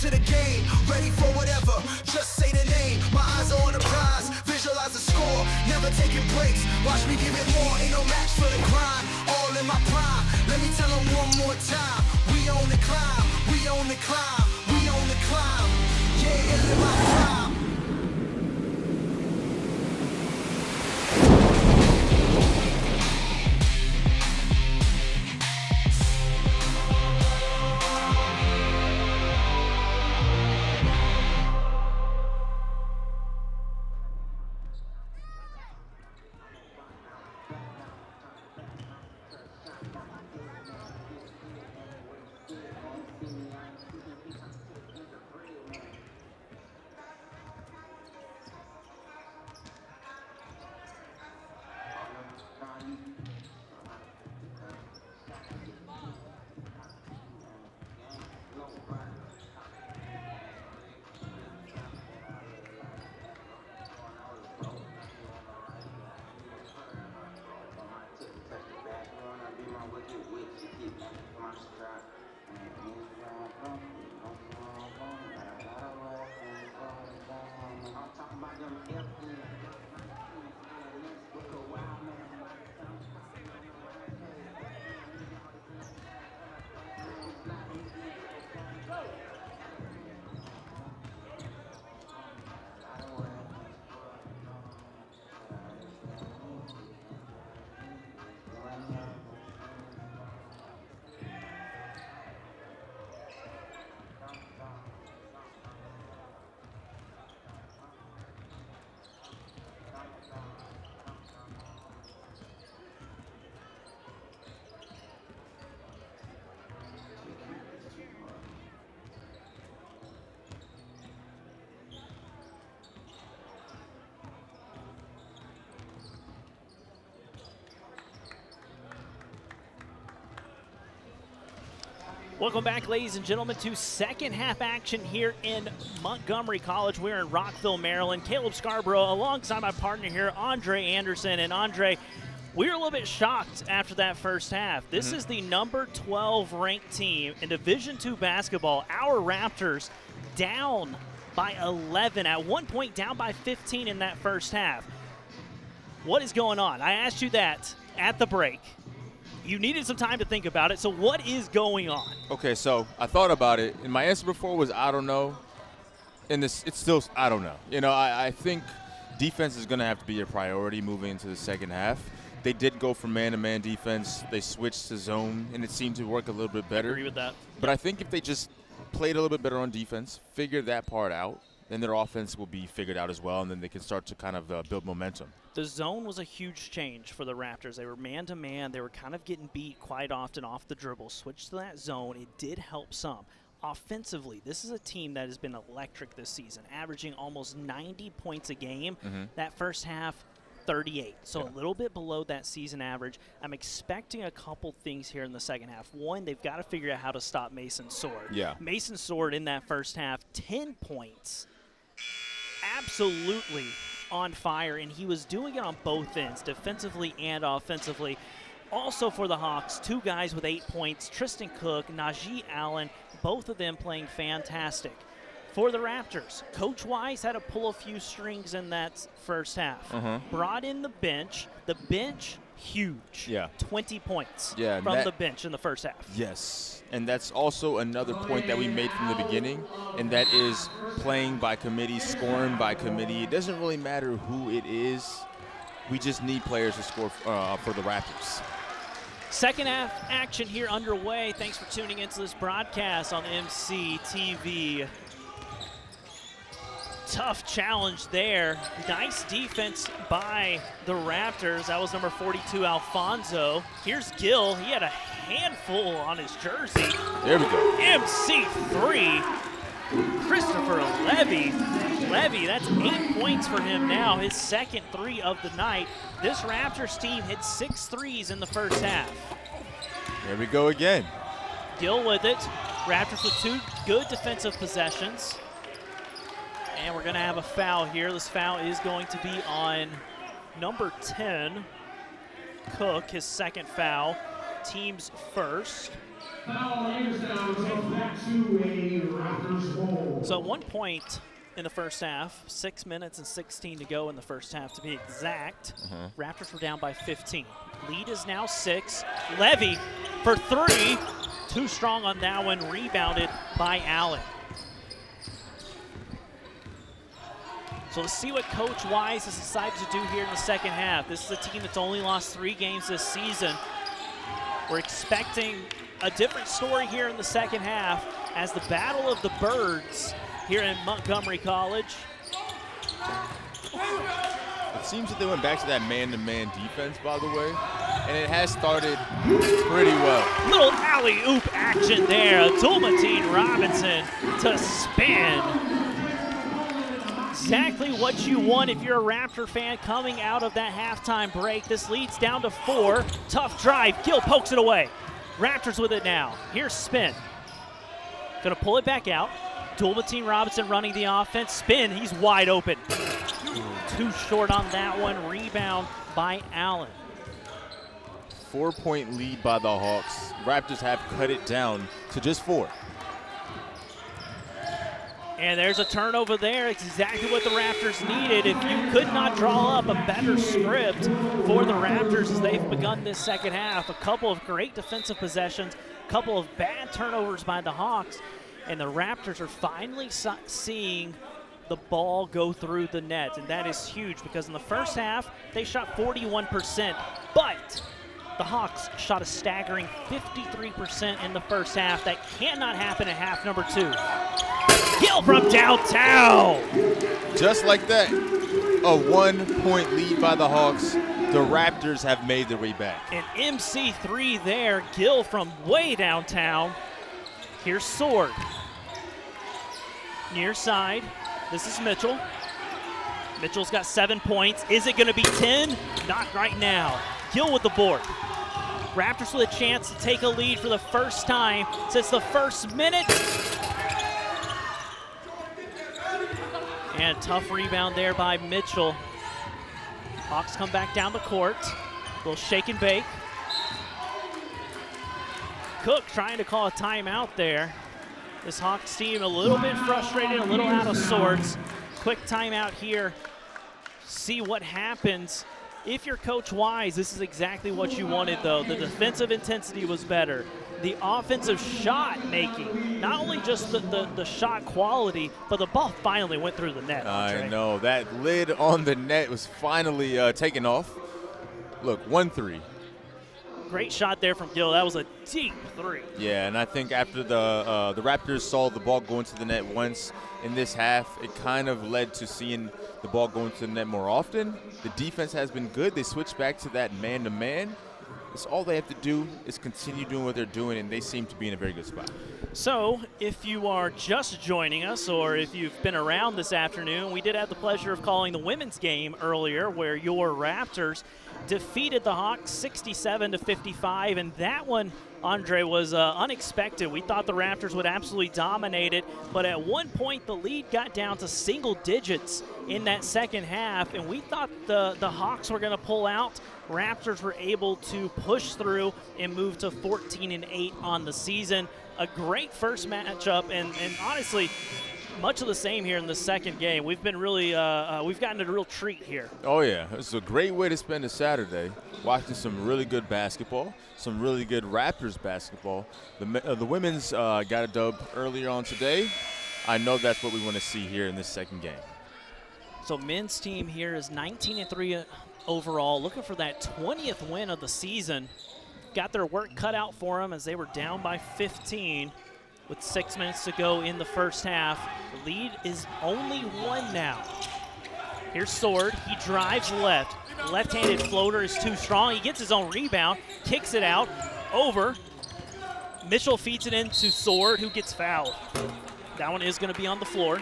To the game, ready for whatever, just say the name. My eyes are on the prize, visualize the score, never taking breaks, watch me give it more, ain't no match for the grind, all in my prime, let me tell them one more time, we on the climb, we on the climb, we on the climb, yeah, in my prime. Welcome back, ladies and gentlemen, to second half action here in Montgomery College. We're in Rockville, Maryland. Caleb Scarborough alongside my partner here, Andre Anderson. And Andre, we were a little bit shocked after that first half. This is the number 12 ranked team in Division II basketball. Our Raptors down by 11, at one point down by 15 in that first half. What is going on? I asked you that at the break. You needed some time to think about it, so what is going on? Okay, so I thought about it, and my answer before was I don't know, and it's still I don't know. You know, I think defense is going to have to be a priority moving into the second half. They did go from man-to-man defense. They switched to zone, and it seemed to work a little bit better. I agree with that. But I think if they just played a little bit better on defense, figured that part out, then their offense will be figured out as well, and then they can start to kind of build momentum. The zone was a huge change for the Raptors. They were man-to-man. They were kind of getting beat quite often off the dribble. Switched to that zone. It did help some. Offensively, this is a team that has been electric this season, averaging almost 90 points a game. That first half, 38. So a little bit below that season average. I'm expecting a couple things here in the second half. One, they've got to figure out how to stop Mason Sword. Mason Sword in that first half, 10 points. Absolutely on fire, and he was doing it on both ends, defensively and offensively. Also for the Hawks, two guys with 8 points, Tristan Cook, Najee Allen, both of them playing fantastic. For the Raptors, Coach Wise had to pull a few strings in that first half. Brought in the bench. The bench huge. Yeah. 20 points Yeah, from the bench in the first half. Yes, and that's also another point that we made from the beginning, and that is playing by committee, scoring by committee. It doesn't really matter who it is. We just need players to score for the Raptors. Second half action here underway. Thanks for tuning into this broadcast on MC TV. Tough challenge there. Nice defense by the Raptors. That was number 42, Alfonso. Here's Gill. He had a handful on his jersey. There we go. MC3. Christopher Levy. That's 8 points for him now, his second 3 of the night. This Raptors team hit 6 threes in the first half. There we go again. Gill with it. Raptors with 2 good defensive possessions. And we're going to have a foul here. This foul is going to be on number 10, Cook, his second foul. Team's first. So at 1 point in the first half, 6 minutes and 16 to go in the first half to be exact. Raptors were down by 15. Lead is now 6. Levy for 3. Too strong on that one, rebounded by Allen. So let's see what Coach Wise has decided to do here in the second half. This is a team that's only lost 3 games this season. We're expecting a different story here in the second half as the Battle of the Birds here in Montgomery College. It seems that they went back to that man-to-man defense, by the way, and it has started pretty well. Little alley-oop action there. Dulmatine Robinson to spin. Exactly what you want if you're a Raptor fan coming out of that halftime break. This leads down to 4. Tough drive. Gill pokes it away. Raptors with it now. Here's Spin. Gonna pull it back out. Dulmatine Robinson running the offense. Spin, he's wide open. Too short on that one. Rebound by Allen. 4-point lead by the Hawks. Raptors have cut it down to just 4. And there's a turnover there. It's exactly what the Raptors needed. If you could not draw up a better script for the Raptors as they've begun this second half, a couple of great defensive possessions, a couple of bad turnovers by the Hawks, and the Raptors are finally seeing the ball go through the net, and that is huge because in the first half, they shot 41%, but the Hawks shot a staggering 53% in the first half. That cannot happen at half number 2. Gill from downtown. Just like that, a 1-point lead by the Hawks. The Raptors have made their way back. An MC3 there. Gill from way downtown. Here's Sword. Near side. This is Mitchell. Mitchell's got 7 points. Is it going to be 10? Not right now. Gill with the board. Raptors with a chance to take a lead for the first time since the first minute. And tough rebound there by Mitchell. Hawks come back down the court. A little shake and bake. Cook trying to call a timeout there. This Hawks team a little bit frustrated, a little out of sorts. Quick timeout here. See what happens. If you're Coach Wise, this is exactly what you wanted, though. The defensive intensity was better. The offensive shot making, not only just the shot quality, but the ball finally went through the net. I know. That lid on the net was finally taken off. Look, 1-3. Great shot there from Gill. That was a deep 3. Yeah, and I think after the Raptors saw the ball go into the net once in this half, it kind of led to seeing the ball go into the net more often. The defense has been good. They switched back to that man-to-man. It's all they have to do is continue doing what they're doing, and they seem to be in a very good spot. So if you are just joining us or if you've been around this afternoon, we did have the pleasure of calling the women's game earlier where your Raptors defeated the Hawks 67-55, and that one, Andre, was unexpected. We thought the Raptors would absolutely dominate it, but at one point the lead got down to single digits in that second half, and we thought the Hawks were going to pull out. Raptors were able to push through and move to 14-8 on the season. A great first matchup, and honestly, much of the same here in the second game. We've been really, we've gotten a real treat here. Oh, yeah. It's a great way to spend a Saturday, watching some really good basketball, some really good Raptors basketball. The women's got a dub earlier on today. I know that's what we want to see here in this second game. So men's team here is 19-3 overall, looking for that 20th win of the season. Got their work cut out for them as they were down by 15 with 6 minutes to go in the first half. The lead is only 1 now. Here's Sword. He drives left. Left-handed floater is too strong. He gets his own rebound, kicks it out, over. Mitchell feeds it into Sword, who gets fouled. That one is going to be on the floor.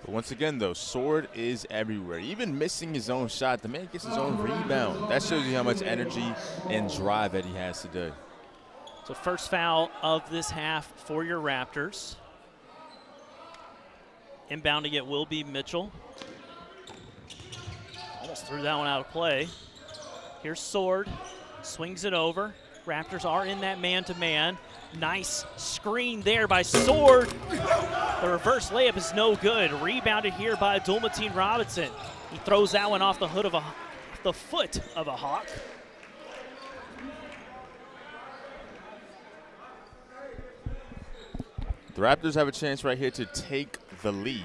But once again, though, Sword is everywhere. Even missing his own shot, the man gets his own rebound. That shows you how much energy and drive that he has today. So first foul of this half for your Raptors. Inbounding it will be Mitchell. Almost threw that one out of play. Here's Sword, swings it over. Raptors are in that man-to-man. Nice screen there by Sword. The reverse layup is no good. Rebounded here by Dulmatine Robinson. He throws that one off the foot of a Hawk. The Raptors have a chance right here to take the lead.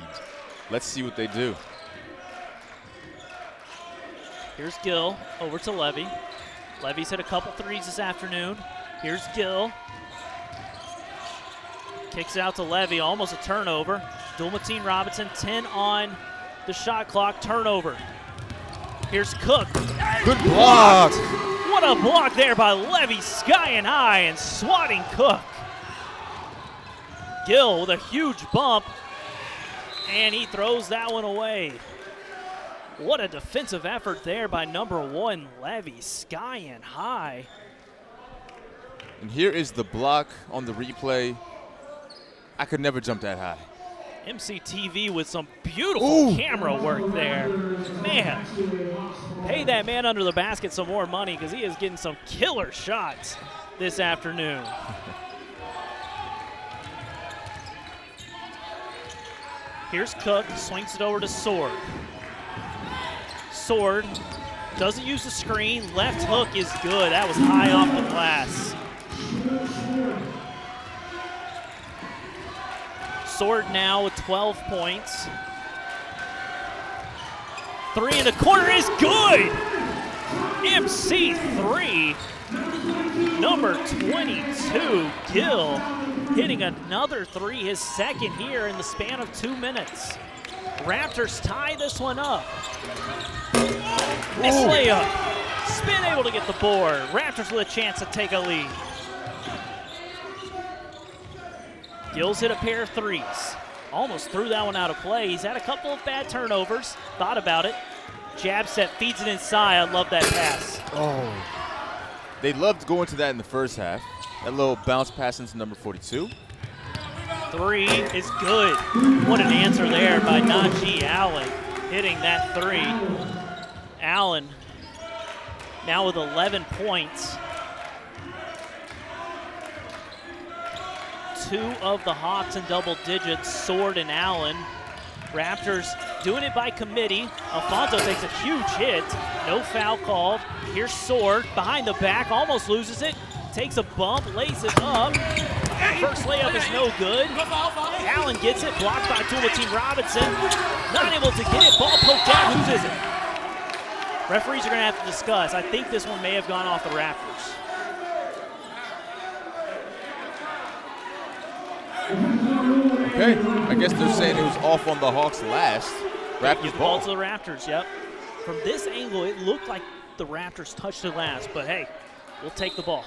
Let's see what they do. Here's Gill over to Levy. Levy's hit a couple threes this afternoon. Here's Gill. Kicks it out to Levy, almost a turnover. Dulmatine Robinson, 10 on the shot clock, turnover. Here's Cook. Good block. What a block there by Levy, sky and high, and swatting Cook. Gill with a huge bump, and he throws that one away. What a defensive effort there by number 1, Levy, sky and high. And here is the block on the replay. I could never jump that high. MCTV with some beautiful camera work there. Man, pay that man under the basket some more money because he is getting some killer shots this afternoon. Here's Cook, swings it over to Sword. Sword doesn't use the screen. Left hook is good. That was high off the glass. Sword now with 12 points. 3 in the corner is good. MC3, number 22, Gill, hitting another 3, his second here in the span of 2 minutes. Raptors tie this one up. Miss layup. Spin able to get the board. Raptors with a chance to take a lead. Gill's hit a pair of threes. Almost threw that one out of play. He's had a couple of bad turnovers. Thought about it. Jab set, feeds it inside. I love that pass. Oh. They loved going to that in the first half. That little bounce pass into number 42. 3 is good. What an answer there by Najee Allen, hitting that 3. Allen now with 11 points. 2 of the Hawks in double digits, Sword and Allen. Raptors doing it by committee. Alfonso takes a huge hit. No foul called. Here's Sword behind the back, almost loses it. Takes a bump, lays it up. First layup is no good. Allen gets it, blocked by Dulmatine Robinson. Not able to get it, ball poked out. Whose is it? Referees are going to have to discuss. I think this one may have gone off the Raptors. Okay, I guess they're saying it was off on the Hawks last. Raptors ball to the Raptors, yep. From this angle, it looked like the Raptors touched it last, but hey, we'll take the ball.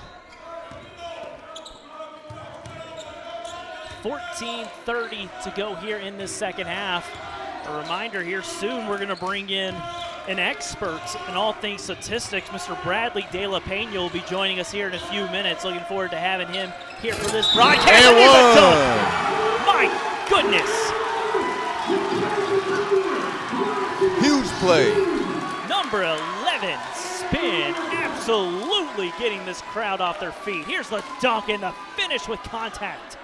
14:30 to go here in this second half. A reminder here, soon we're gonna bring in an expert in all things statistics. Mr. Bradley De La Pena will be joining us here in a few minutes. Looking forward to having him here for this broadcast. And a dunk. My goodness. Huge play. Number 11, spin, absolutely getting this crowd off their feet. Here's the dunk and the finish with contact.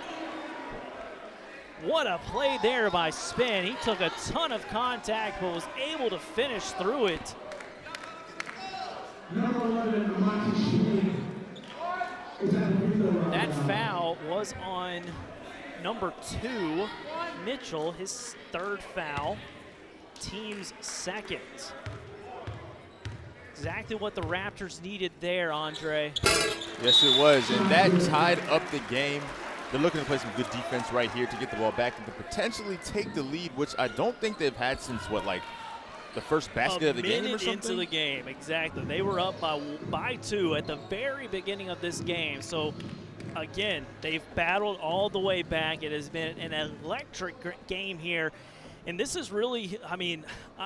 What a play there by Spin. He took a ton of contact, but was able to finish through it. That foul was on number 2, Mitchell, his 3rd foul, team's 2nd. Exactly what the Raptors needed there, Andre. Yes, it was, and that tied up the game. They're looking to play some good defense right here to get the ball back and to potentially take the lead, which I don't think they've had since, what, like the first basket of the game or something? Into the game, exactly. They were up by 2 at the very beginning of this game. So, again, they've battled all the way back. It has been an electric game here. And this is really, I mean,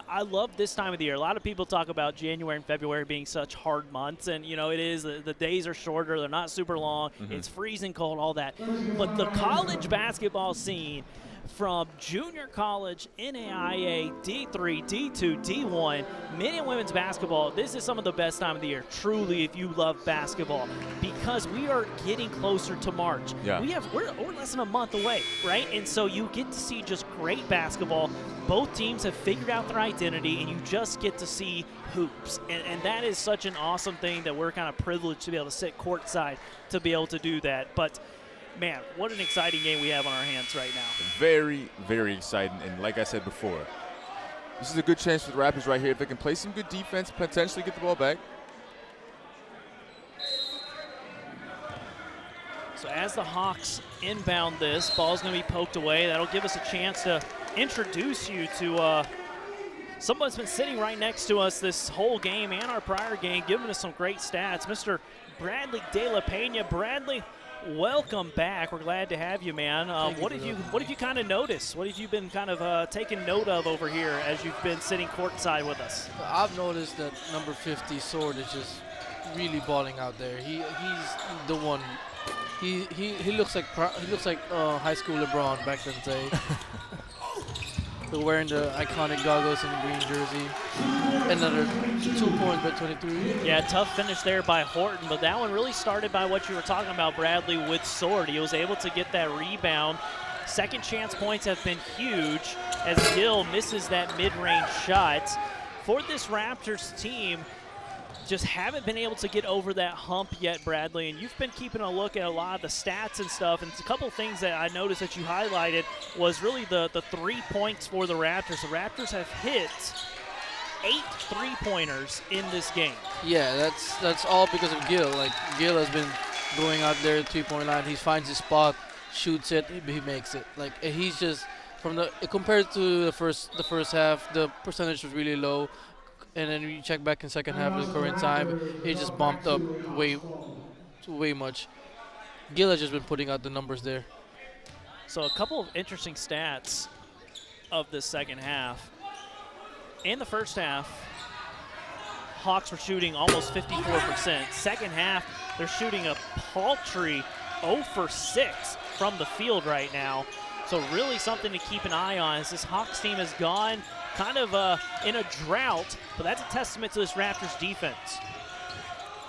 I love this time of the year. A lot of people talk about January and February being such hard months, and, you know, it is. The days are shorter. They're not super long. It's freezing cold, all that. But the college basketball scene, from junior college, NAIA, D3, D2, D1, men and women's basketball, this is some of the best time of the year, truly, if you love basketball, because we are getting closer to March. Yeah. We're less than a month away, right? And so you get to see just great basketball. Both teams have figured out their identity, and you just get to see hoops. And that is such an awesome thing that we're kind of privileged to be able to sit courtside to be able to do that. But man, what an exciting game we have on our hands right now. Very, very exciting. And like I said before, this is a good chance for the Raptors right here. If they can play some good defense, potentially get the ball back. So as the Hawks inbound this, ball's going to be poked away. That'll give us a chance to introduce you to someone that's been sitting right next to us this whole game and our prior game, giving us some great stats, Mr. Bradley De La Pena. Bradley, welcome back. We're glad to have you, man. What have you kind of noticed? What have you been kind of taking note of over here as you've been sitting courtside with us? I've noticed that number 50 Sword is just really balling out there. He's the one. He looks like high school LeBron back then day. They're wearing the iconic goggles and green jersey. Another 2 points by 23. Yeah, tough finish there by Horton, but that one really started by what you were talking about, Bradley, with Sword. He was able to get that rebound. Second chance points have been huge as Gill misses that mid-range shot. For this Raptors team, just haven't been able to get over that hump yet, Bradley, and you've been keeping a look at a lot of the stats and stuff, and a couple of things that I noticed that you highlighted was really the 3 points for the Raptors. The Raptors have hit 8 3-pointers in this game. Yeah, that's all because of Gill. Like, Gill has been going out there at 3-point line. He finds his spot, shoots it, he makes it. Like, he's just compared to the first half, the percentage was really low. And then you check back in second half of the current time, it just bumped up way much. Gill has just been putting out the numbers there. So a couple of interesting stats of this second half. In the first half, Hawks were shooting almost 54%. Second half, they're shooting a paltry 0 for 6 from the field right now. So really something to keep an eye on as this Hawks team has gone kind of in a drought, but that's a testament to this Raptors defense.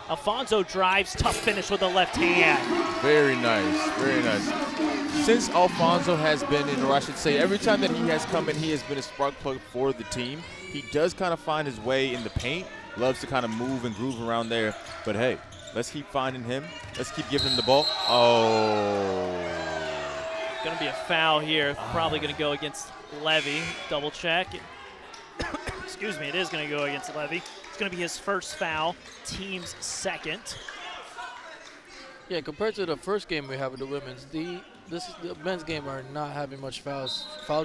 Alfonso drives, tough finish with the left hand. Very nice, very nice. Since Alfonso has been in, or I should say every time that he has come in, he has been a spark plug for the team. He does kind of find his way in the paint, loves to kind of move and groove around there, but hey, let's keep finding him. Let's keep giving him the ball. Oh. Going to be a foul here, probably going to go against Levy. Double check. Excuse me, it is going to go against Levy. It's going to be his first foul, team's second. Yeah, compared to the first game we have with the women's, the men's game are not having much foul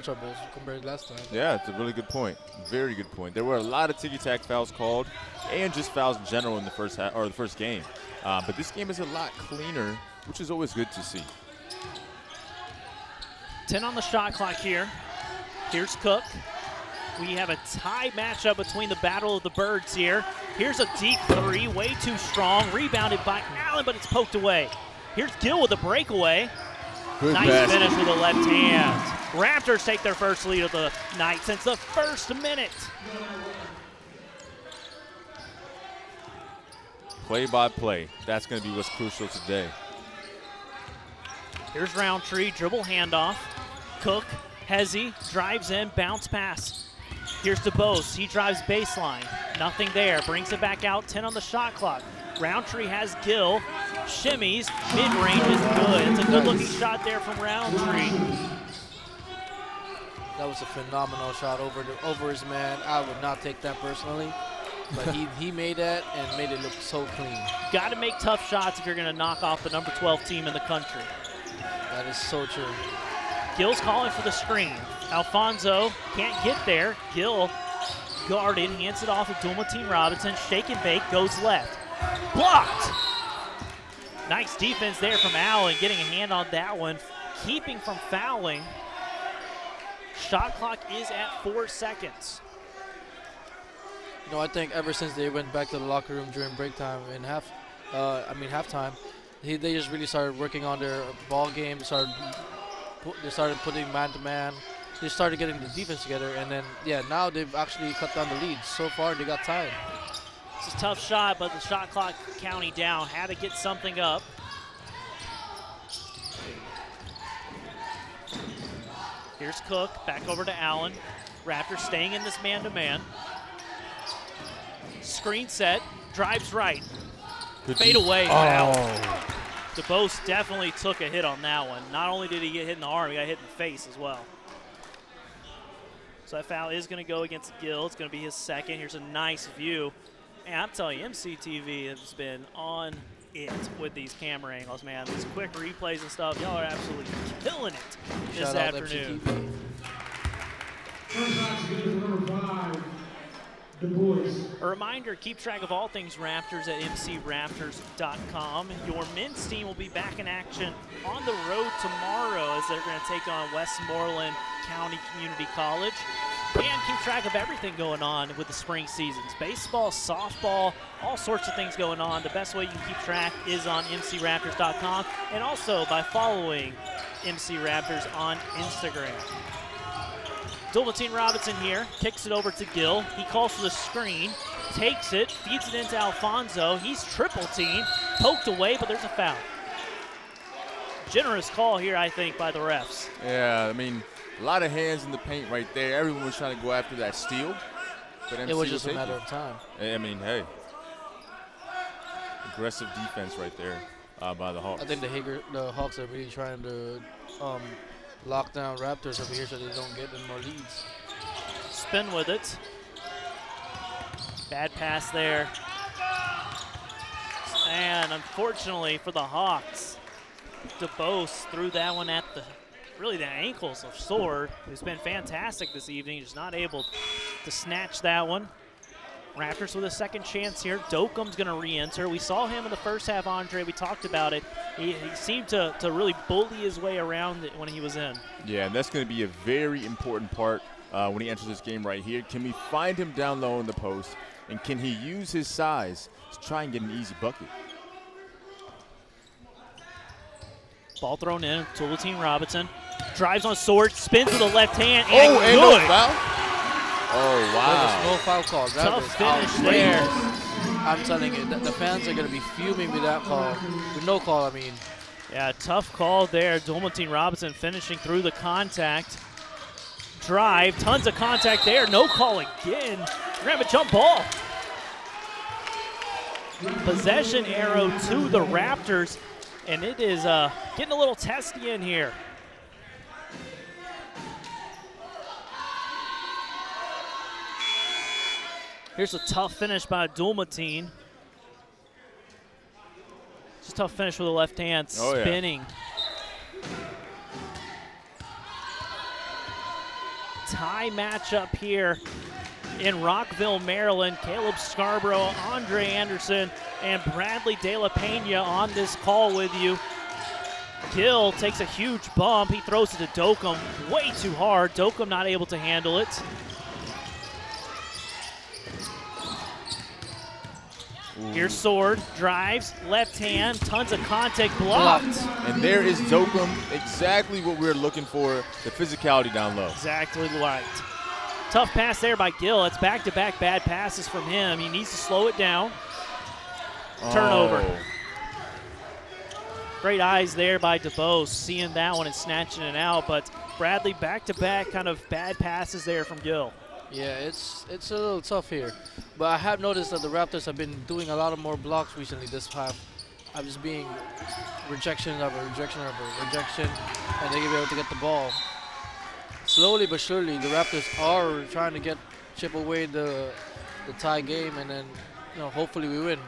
troubles compared to last time. Yeah, it's a really good point. Very good point. There were a lot of ticky-tack fouls called, and just fouls in general in the first half or the first game. But this game is a lot cleaner, which is always good to see. 10 on the shot clock here. Here's Cook. We have a tie matchup between the Battle of the Birds here. Here's a deep three, way too strong. Rebounded by Allen, but it's poked away. Here's Gill with a breakaway. Good nice basket. Finish with the left hand. Raptors take their first lead of the night since the first minute. Play by play. That's going to be what's crucial today. Here's Roundtree, dribble handoff. Cook, Hezzy, drives in, bounce pass. Here's DeBose, he drives baseline. Nothing there, brings it back out, 10 on the shot clock. Roundtree has Gill, shimmies, mid-range is good. It's a good-looking shot there from Roundtree. That was a phenomenal shot over his man. I would not take that personally, but he made that and made it look so clean. Got to make tough shots if you're going to knock off the number 12 team in the country. That is so true. Gill's calling for the screen. Alfonso can't get there. Gill guarded, hands it off to Dulmatine Robinson. Shake and bake, goes left. Blocked! Nice defense there from Allen, getting a hand on that one, keeping from fouling. Shot clock is at 4 seconds. You know, I think ever since they went back to the locker room during break time and halftime, they just really started working on their ball game. They started putting man-to-man. They started getting the defense together, and then, yeah, now they've actually cut down the lead. So far, they got tied. It's a tough shot, but the shot clock counting down. Had to get something up. Here's Cook, back over to Allen. Raptors staying in this man-to-man. Screen set, drives right. Fade away, foul. DeBose definitely took a hit on that one. Not only did he get hit in the arm, he got hit in the face as well. So that foul is going to go against Gill. It's going to be his second. Here's a nice view. And I'm telling you, MCTV has been on it with these camera angles, man. These quick replays and stuff, y'all are absolutely killing it this afternoon. First shot's good for number 5, Du Bois. A reminder, keep track of all things Raptors at mcraptors.com. Your men's team will be back in action on the road tomorrow as they're going to take on Westmoreland County Community College. And keep track of everything going on with the spring seasons. Baseball, softball, all sorts of things going on. The best way you can keep track is on mcraptors.com and also by following MC Raptors on Instagram. Dulmatine Robinson here, kicks it over to Gill. He calls for the screen, takes it, feeds it into Alfonso. He's triple teamed, poked away, but there's a foul. Generous call here, I think, by the refs. Yeah, I mean, a lot of hands in the paint right there. Everyone was trying to go after that steal. But MC it was just a matter of time. I mean, hey. Aggressive defense right there by the Hawks. I think the Hawks are really trying to lock down Raptors over here so they don't get any more leads. Spin with it. Bad pass there. And unfortunately for the Hawks, DeBose threw that one at the ankles of Sword, who's been fantastic this evening. Just not able to snatch that one. Raptors with a second chance here. Dokum's going to re-enter. We saw him in the first half, Andre. We talked about it. He seemed to really bully his way around it when he was in. Yeah, and that's going to be a very important part when he enters this game right here. Can we find him down low in the post, and can he use his size to try and get an easy bucket? Ball thrown in. Dulmatine Robinson drives on Sword, spins with the left hand, and and good. No foul? Oh, wow. No foul call. That Tough finish there. I'm telling you, the fans are going to be fuming with that call. With no call, I mean. Yeah, tough call there. Dulmatine Robinson finishing through the contact. Drive, tons of contact there. No call again. We're going to have a jump ball. Possession arrow to the Raptors, and it is getting a little testy in here. Here's a tough finish by Dulmatine. Just a tough finish with the left hand, spinning. Tie matchup here in Rockville, Maryland. Caleb Scarborough, Andre Anderson, and Bradley De La Pena on this call with you. Gill takes a huge bump. He throws it to Dokum way too hard. Dokum not able to handle it. Here's Sword, drives, left hand, tons of contact, blocked. And there is Dokum, exactly what we're looking for, the physicality down low. Exactly right. Tough pass there by Gill. It's back-to-back bad passes from him. He needs to slow it down. Turnover. Great eyes there by DeBose, seeing that one and snatching it out. But Bradley, back-to-back kind of bad passes there from Gill. Yeah, it's a little tough here. But I have noticed that the Raptors have been doing a lot of more blocks recently this half. I'm just being rejection, and they be able to get the ball. Slowly but surely, the Raptors are trying to chip away the tie game, and then hopefully we win.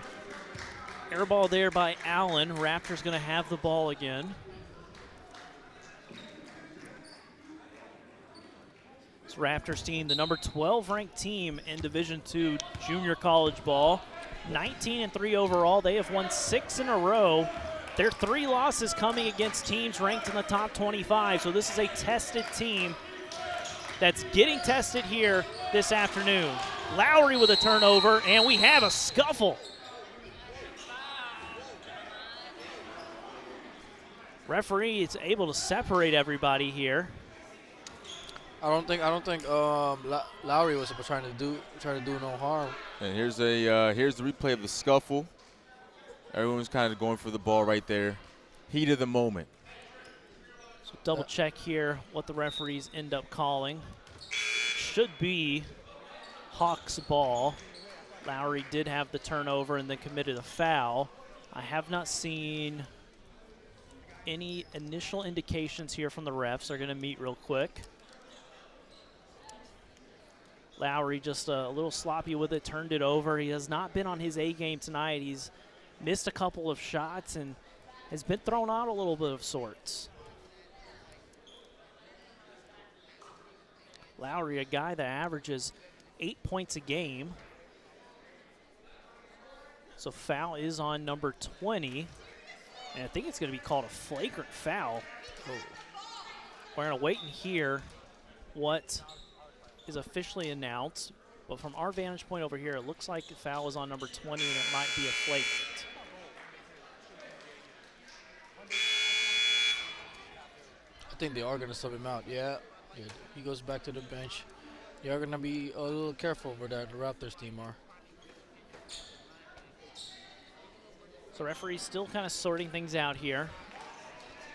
Air ball there by Allen. Raptors going to have the ball again. This Raptors team, the number 12 ranked team in Division II junior college ball. 19-3 overall. They have won 6 in a row. Their 3 losses coming against teams ranked in the top 25. So this is a tested team that's getting tested here this afternoon. Lowry with a turnover, and we have a scuffle. Referee is able to separate everybody here. I don't think Lowry was trying to do no harm. And here's the replay of the scuffle. Everyone's kind of going for the ball right there. Heat of the moment. So double check here what the referees end up calling. Should be Hawks ball. Lowry did have the turnover and then committed a foul. I have not seen any initial indications here from the refs. They're going to meet real quick. Lowry just a little sloppy with it, turned it over. He has not been on his A game tonight. He's missed a couple of shots and has been thrown out a little bit of sorts. Lowry, a guy that averages 8 points a game. So foul is on number 20. And I think it's going to be called a flagrant foul. We're going to wait and hear what is officially announced. But from our vantage point over here, it looks like the foul is on number 20, and it might be a flagrant. I think they are going to sub him out. Yeah, he goes back to the bench. They are going to be a little careful over that. The Raptors team are. So referee's still kind of sorting things out here.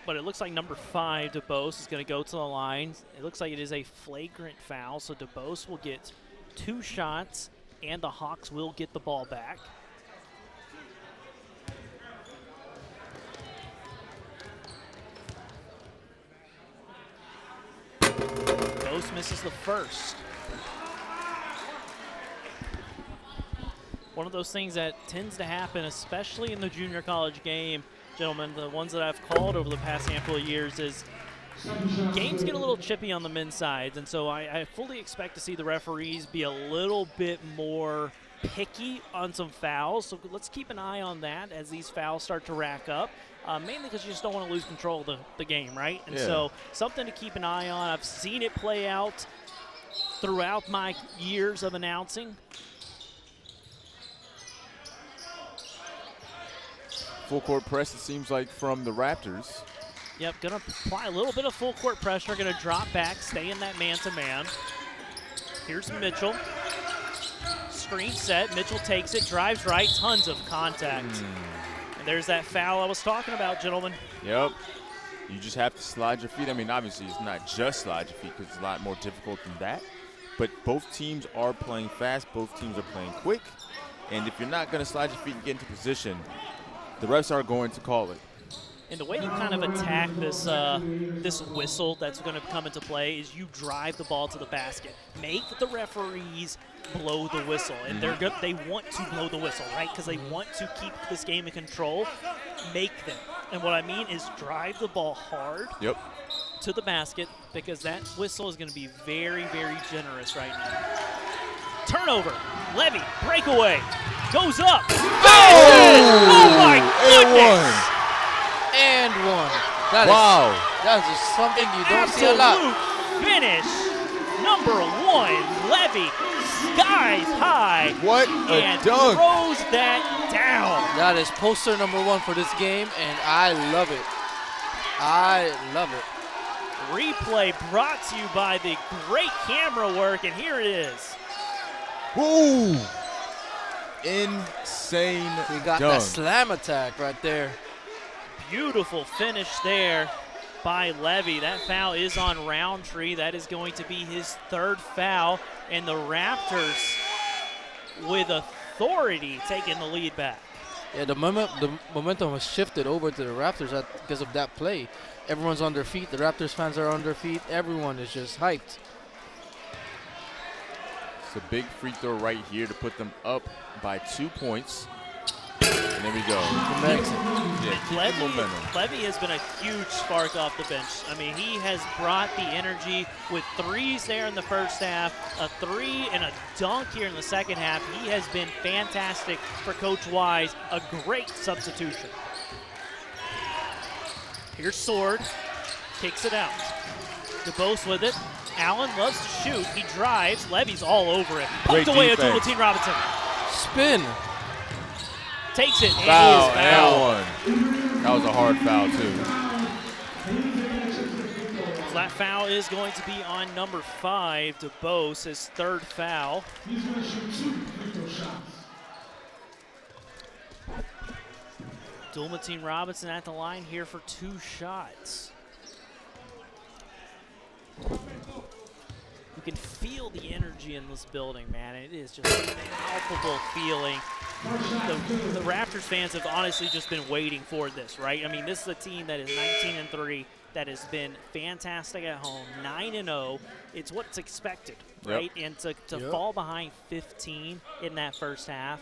But it looks like number 5, DeBose, is going to go to the line. It looks like it is a flagrant foul, so DeBose will get 2 shots, and the Hawks will get the ball back. DeBose misses the first. One of those things that tends to happen, especially in the junior college game, gentlemen, the ones that I've called over the past handful of years, is games get a little chippy on the men's sides, and so I fully expect to see the referees be a little bit more picky on some fouls. So let's keep an eye on that as these fouls start to rack up, mainly because you just don't want to lose control of the game, right? And so something to keep an eye on. I've seen it play out throughout my years of announcing. Full court press, it seems like, from the Raptors. Yep, going to apply a little bit of full court pressure, going to drop back, stay in that man-to-man. Here's Mitchell. Screen set, Mitchell takes it, drives right, tons of contact. And there's that foul I was talking about, gentlemen. Yep. You just have to slide your feet. I mean, obviously, it's not just slide your feet because it's a lot more difficult than that. But both teams are playing fast. Both teams are playing quick. And if you're not going to slide your feet and get into position, the refs are going to call it. And the way you kind of attack this this whistle that's going to come into play is you drive the ball to the basket. Make the referees blow the whistle. And they want to blow the whistle, right? Because they want to keep this game in control. Make them. And what I mean is drive the ball hard to the basket, because that whistle is going to be very, very generous right now. Turnover. Levy, breakaway. Goes up. Oh my goodness. And one. That is just something you don't see a lot. Finish. Number 1, Levy, skies high. What a dunk. Throws that down. That is poster number 1 for this game, and I love it. I love it. Replay brought to you by the great camera work, and here it is. Woo! Insane We got dunk. that slam attack right there. Beautiful finish there by Levy. That foul is on Roundtree. That is going to be his 3rd foul, and the Raptors with authority taking the lead back. Yeah, the momentum has shifted over to the Raptors because of that play. Everyone's on their feet. The Raptors fans are on their feet. Everyone is just hyped. It's a big free throw right here to put them up by 2 points. And there we go. Levy has been a huge spark off the bench. I mean, he has brought the energy with 3s there in the first half, a 3 and a dunk here in the second half. He has been fantastic for Coach Wise, a great substitution. Here's Sword, kicks it out. DeBose with it. Allen loves to shoot. He drives. Levy's all over it. Poked away at Dual Team Robinson. Spin. Takes it. Foul, and 1. That was a hard foul, too. So that foul is going to be on number 5, DeBose, his 3rd foul. He's going to shoot 2 free throw shots. Dulmatine Robinson at the line here for 2 shots. You can feel the energy in this building, man. It is just a palpable feeling. The Raptors fans have honestly just been waiting for this, right? I mean, this is a team that is 19-3, that has been fantastic at home, 9-0. It's what's expected, right? And to fall behind 15 in that first half,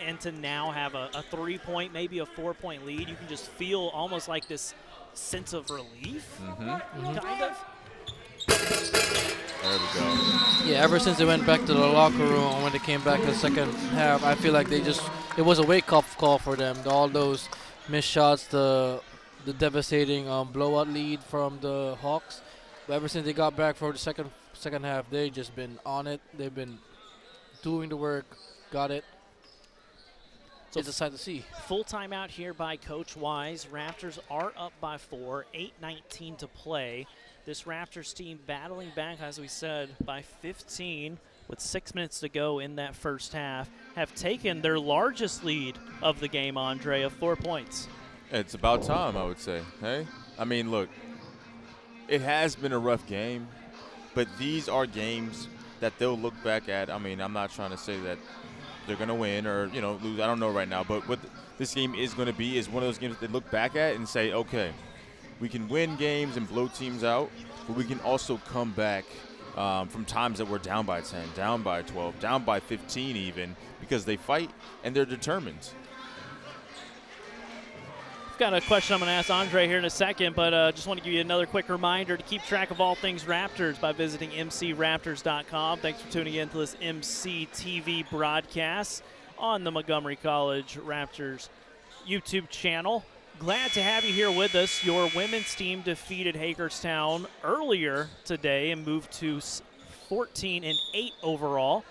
and to now have a 3-point, maybe a 4-point lead, you can just feel almost like this sense of relief, kind of. There we go. Yeah, ever since they went back to the locker room, when they came back in the second half, I feel like it was a wake-up call for them. All those missed shots, the devastating blowout lead from the Hawks. But ever since they got back for the second half, they've just been on it. They've been doing the work, got it. So it's a sight to see. Full timeout here by Coach Wise. Raptors are up by 4, 8:19 to play. This Raptors team battling back, as we said, by 15 with 6 minutes to go in that first half, have taken their largest lead of the game, Andre, of 4 points. It's about time, I would say. Hey, I mean, look, it has been a rough game, but these are games that they'll look back at. I mean, I'm not trying to say that they're going to win or, lose. I don't know right now. But what this game is going to be is one of those games that they look back at and say, okay, we can win games and blow teams out, but we can also come back from times that we're down by 10, down by 12, down by 15 even, because they fight and they're determined. I've got a question I'm going to ask Andre here in a second, but just want to give you another quick reminder to keep track of all things Raptors by visiting mcraptors.com. Thanks for tuning in to this MC TV broadcast on the Montgomery College Raptors YouTube channel. Glad to have you here with us. Your women's team defeated Hagerstown earlier today and moved to 14-8 overall.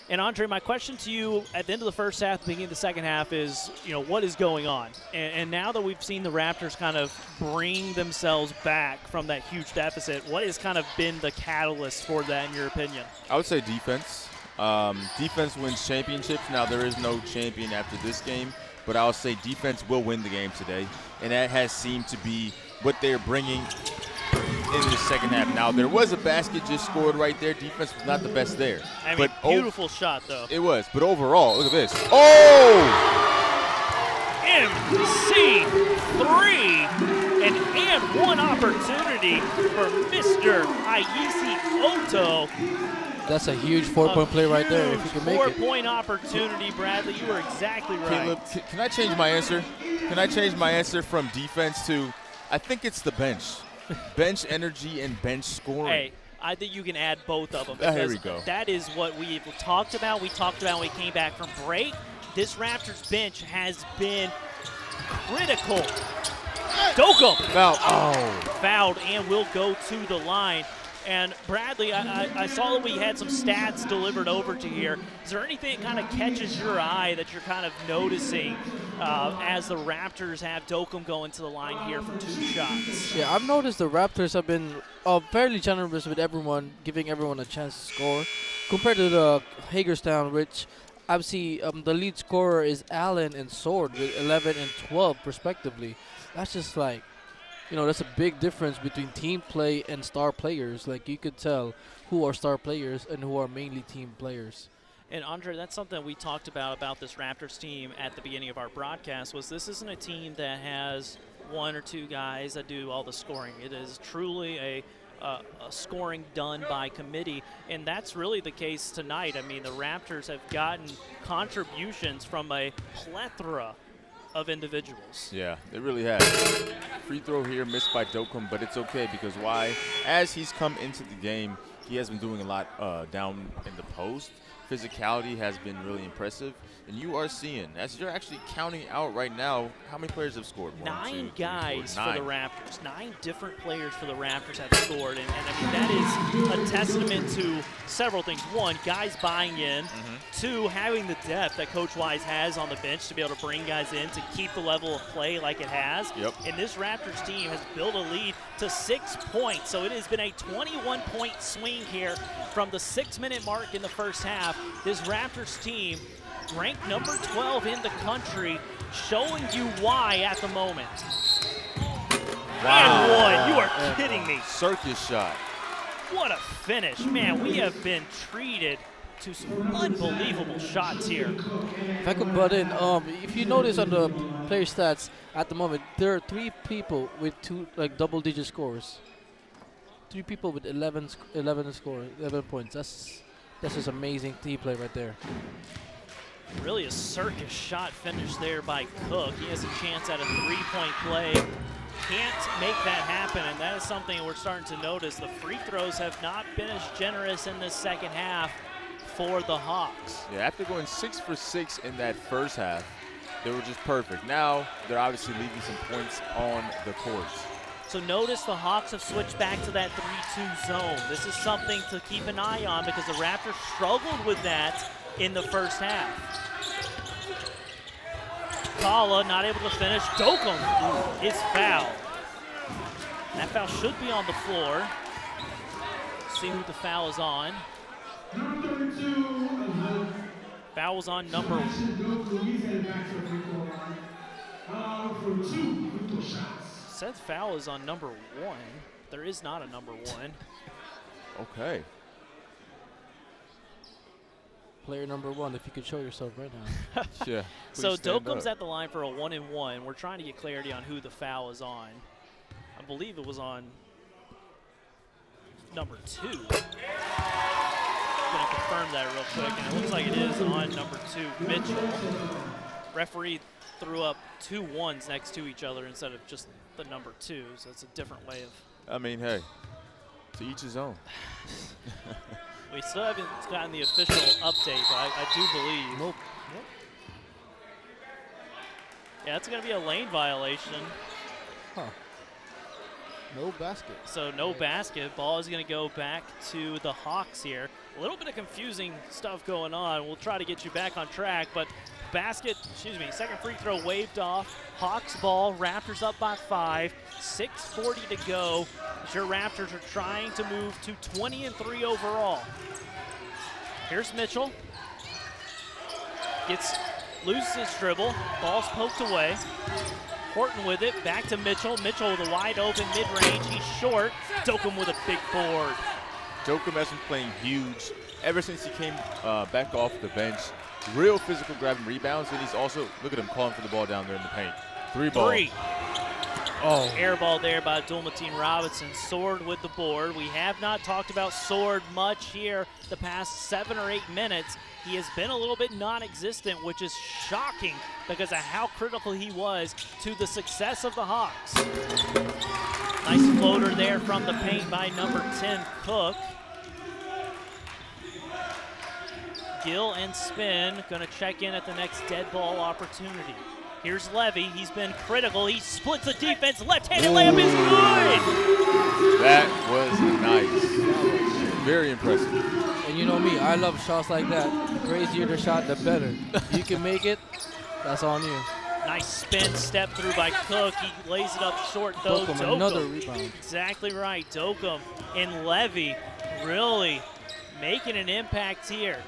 And Andre, my question to you at the end of the first half, beginning of the second half is, what is going on? And now that we've seen the Raptors kind of bring themselves back from that huge deficit, what has kind of been the catalyst for that in your opinion? I would say defense. Defense wins championships. Now, there is no champion after this game, but I'll say defense will win the game today. And that has seemed to be what they're bringing in the second half. Now, there was a basket just scored right there. Defense was not the best there. I mean, beautiful shot, though. It was. But overall, look at this. Oh! MC3. And one opportunity for Mr. Ayisi Oto. That's a huge 4-point play right there, if you can make it. 4-point opportunity, Bradley. You were exactly right. Caleb, can I change my answer? Can I change my answer from defense to, I think it's the bench. Bench energy and bench scoring. Hey, I think you can add both of them. There we go. That is what we've talked about. We talked about when we came back from break. This Raptors bench has been critical. Dokum fouled and will go to the line. And Bradley, I saw that we had some stats delivered over to here. Is there anything that kind of catches your eye that you're kind of noticing as the Raptors have Dokum going to the line here for 2 shots? Yeah, I've noticed the Raptors have been fairly generous with everyone, giving everyone a chance to score, compared to the Hagerstown, which obviously the lead scorer is Allen and Sword with 11 and 12 respectively. That's just like, that's a big difference between team play and star players. Like, you could tell who are star players and who are mainly team players. And Andre, that's something we talked about this Raptors team at the beginning of our broadcast, was this isn't a team that has one or two guys that do all the scoring. It is truly a scoring done by committee, and that's really the case tonight. I mean, the Raptors have gotten contributions from a plethora of individuals. Yeah, they really have. Free throw here missed by Dokum, but it's okay because why? As he's come into the game, he has been doing a lot down in the post. Physicality has been really impressive, and you are seeing, as you're actually counting out right now, how many players have scored? Nine guys for the Raptors. 9 different players for the Raptors have scored, and I mean, that is a testament to several things. One, guys buying in. Two, having the depth that Coach Wise has on the bench to be able to bring guys in to keep the level of play like it has. And this Raptors team has built a lead to 6 points, so it has been a 21-point swing here from the 6-minute mark in the first half. This Raptors team, ranked number 12 in the country, showing you why at the moment. And one. You are kidding me. Circus shot. What a finish. Man, we have been treated to some unbelievable shots here. If I could butt in, if you notice on the player stats at the moment, there are 3 people with double-digit scores. 3 people with 11 points. That's just amazing team play right there. Really a circus shot finish there by Cook. He has a chance at a 3-point play. Can't make that happen, and that is something we're starting to notice. The free throws have not been as generous in this second half for the Hawks. Yeah, after going 6 for 6 in that first half, they were just perfect. Now they're obviously leaving some points on the courts. So notice the Hawks have switched back to that 3-2 zone. This is something to keep an eye on because the Raptors struggled with that in the first half. Kala not able to finish. Dokum is fouled. That foul should be on the floor. See who the foul is on. Foul was on number 1. Seth foul is on number 1. There is not a number 1. Okay. Player number 1, if you could show yourself right now. Yeah. So Dokum's at the line for a 1-and-1. We're trying to get clarity on who the foul is on. I believe it was on number 2. I'm going to confirm that real quick, and it looks like it is on number 2, Mitchell. Referee threw up 2 1s next to each other instead of just the number 2, so it's a different way of. I mean, hey, to each his own. We still haven't gotten the official update, but I do believe. Nope. Yeah, that's going to be a lane violation. Huh. No basket. So no basket. Ball is going to go back to the Hawks here. A little bit of confusing stuff going on. We'll try to get you back on track, but second free throw waved off. Hawks ball, Raptors up by 5, 6:40 to go. Your Raptors are trying to move to 20-3 overall. Here's Mitchell. Loses his dribble, ball's poked away. Horton with it, back to Mitchell. Mitchell with a wide open mid-range, he's short. Dokum with a big board. Dokum has been playing huge ever since he came back off the bench. Real physical grabbing rebounds, and he's also, look at him calling for the ball down there in the paint. 3 ball. 3. Oh. Air ball there by Dulmatine Robinson. Sword with the board. We have not talked about Sword much here the past 7 or 8 minutes. He has been a little bit non-existent, which is shocking because of how critical he was to the success of the Hawks. Nice floater there from the paint by number 10, Cook. Gill and Spin going to check in at the next dead ball opportunity. Here's Levy. He's been critical. He splits the defense. Left-handed layup is good. That was nice. Very impressive. And you know me, I love shots like that. The crazier the shot, the better. You can make it, that's on you. Nice spin step through by Cook. He lays it up short, though. Dokum, another rebound. Exactly right. Dokum and Levy really making an impact here.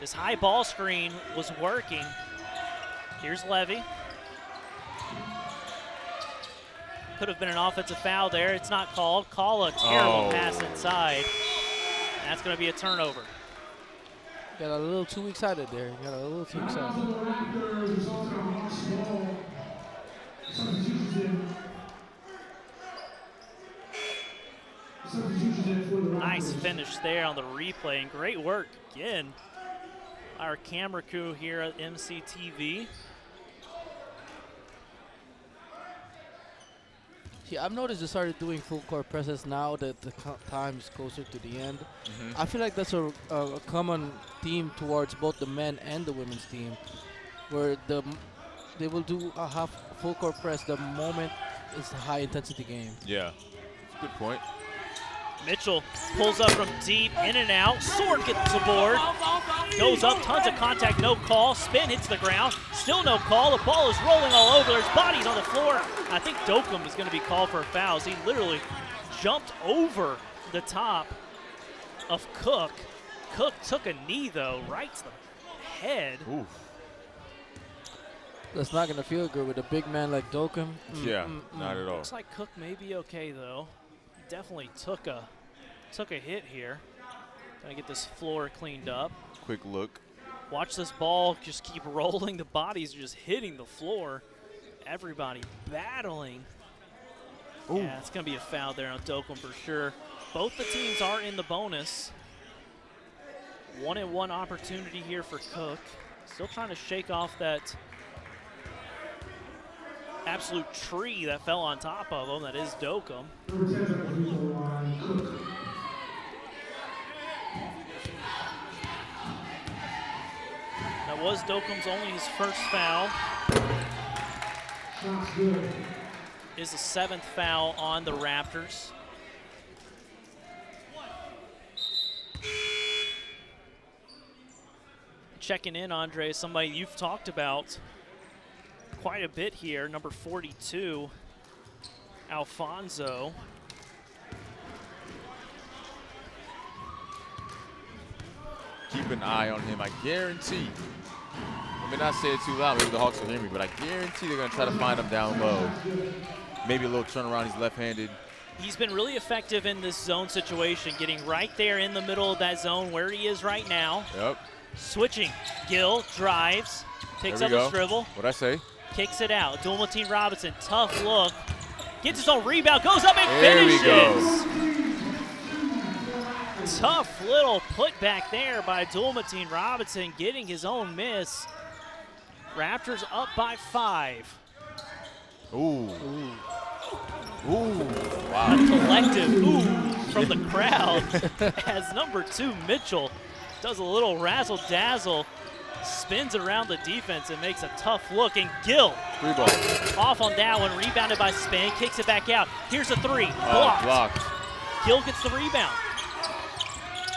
This high ball screen was working. Here's Levy. Could have been an offensive foul there. It's not called. Call a terrible pass inside. That's going to be a turnover. Got a little too excited there. Got a little too excited. Nice finish there on the replay, and great work again. Our camera crew here at MCTV. Yeah, I've noticed they started doing full court presses now that the time is closer to the end. I feel like that's a common theme towards both the men and the women's team, where they will do a half full court press the moment it's a high intensity game. Yeah, good point. Mitchell pulls up from deep, in and out. Sword gets the board, goes up, tons of contact, no call. Spin hits the ground, still no call. The ball is rolling all over. There's bodies on the floor. I think Dokum is going to be called for a foul. He literally jumped over the top of Cook. Cook took a knee, though, right to the head. Oof. That's not going to feel good with a big man like Dokum. Yeah, not at all. Looks like Cook may be okay, though. Definitely took a hit here. Gonna get this floor cleaned up. Quick look. Watch this ball just keep rolling. The bodies are just hitting the floor. Everybody battling. Ooh. Yeah, it's gonna be a foul there on Dokum for sure. Both the teams are in the bonus. 1-on-1 opportunity here for Cook. Still trying to shake off that absolute tree that fell on top of him. That is Dokum. That was Dokum's only his first foul. Is the 7th foul on the Raptors. Checking in, Andre, somebody you've talked about quite a bit here, number 42, Alfonso. Keep an eye on him. I guarantee. I may not say it too loud, maybe the Hawks will hear me, but I guarantee they're going to try to find him down low. Maybe a little turnaround. He's left-handed. He's been really effective in this zone situation, getting right there in the middle of that zone where he is right now. Yep. Switching. Gill drives, takes up his dribble. What'd I say? Kicks it out. Dulmatine Robinson, tough look. Gets his own rebound, goes up and there finishes. We go. Tough little putback there by Dulmatine Robinson, getting his own miss. Raptors up by 5. Ooh. Ooh. Wow. A collective ooh from the crowd as number 2 Mitchell does a little razzle-dazzle, spins around the defense and makes a tough look. And Gill 3 ball. Off on that one, rebounded by Spain, kicks it back out. Here's a 3, blocked. Blocked. Gill gets the rebound.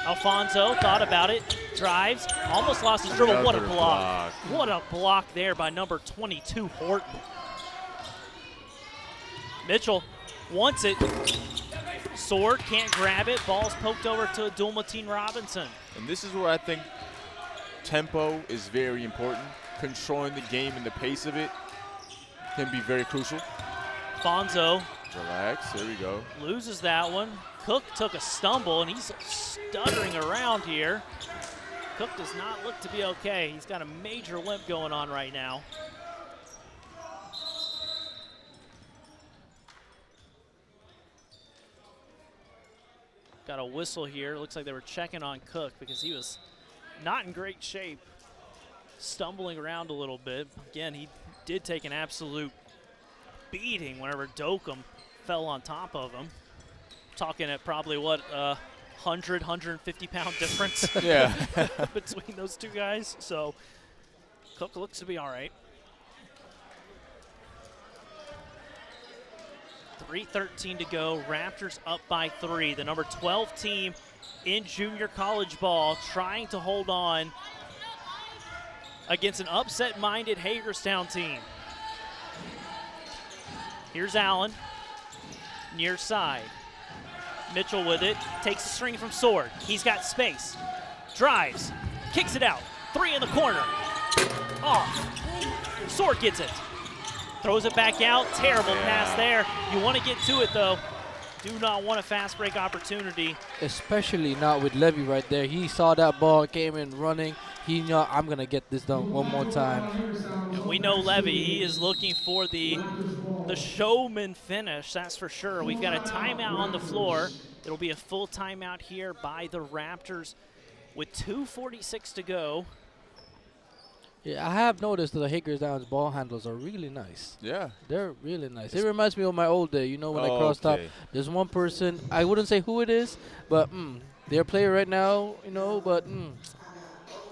Alfonso thought about it, drives, almost lost his dribble. What a block. What a block there by number 22, Horton. Mitchell wants it. Sword can't grab it. Ball's poked over to Dulmatine Robinson. And this is where I think tempo is very important. Controlling the game and the pace of it can be very crucial. Fonzo. Relax, there we go. Loses that one. Cook took a stumble, and he's stuttering around here. Cook does not look to be okay. He's got a major limp going on right now. Got a whistle here. Looks like they were checking on Cook because he was not in great shape. Stumbling around a little bit. Again, he did take an absolute beating whenever Dokum fell on top of him. Talking at probably, what, 100, 150-pound difference yeah. between those two guys. So Cook looks to be all right. 3:13 to go. Raptors up by 3. The number 12 team in junior college ball trying to hold on against an upset-minded Hagerstown team. Here's Allen, near side. Mitchell with it, takes a string from Sword. He's got space, drives, kicks it out. Three in the corner. Off. Sword gets it. Throws it back out. Terrible pass there. You want to get to it, though. Do not want a fast break opportunity. Especially not with Levy right there. He saw that ball, came in running. He knew, I'm going to get this done one more time. And we know Levy, he is looking for the showman finish, that's for sure. We've got a timeout on the floor. It'll be a full timeout here by the Raptors with 2:46 to go. Yeah, I have noticed that the Hagerstown's ball handlers are really nice. Yeah. They're really nice. It reminds me of my old day, you know, when I crossed top. There's one person, I wouldn't say who it is, but they're a player right now, you know, but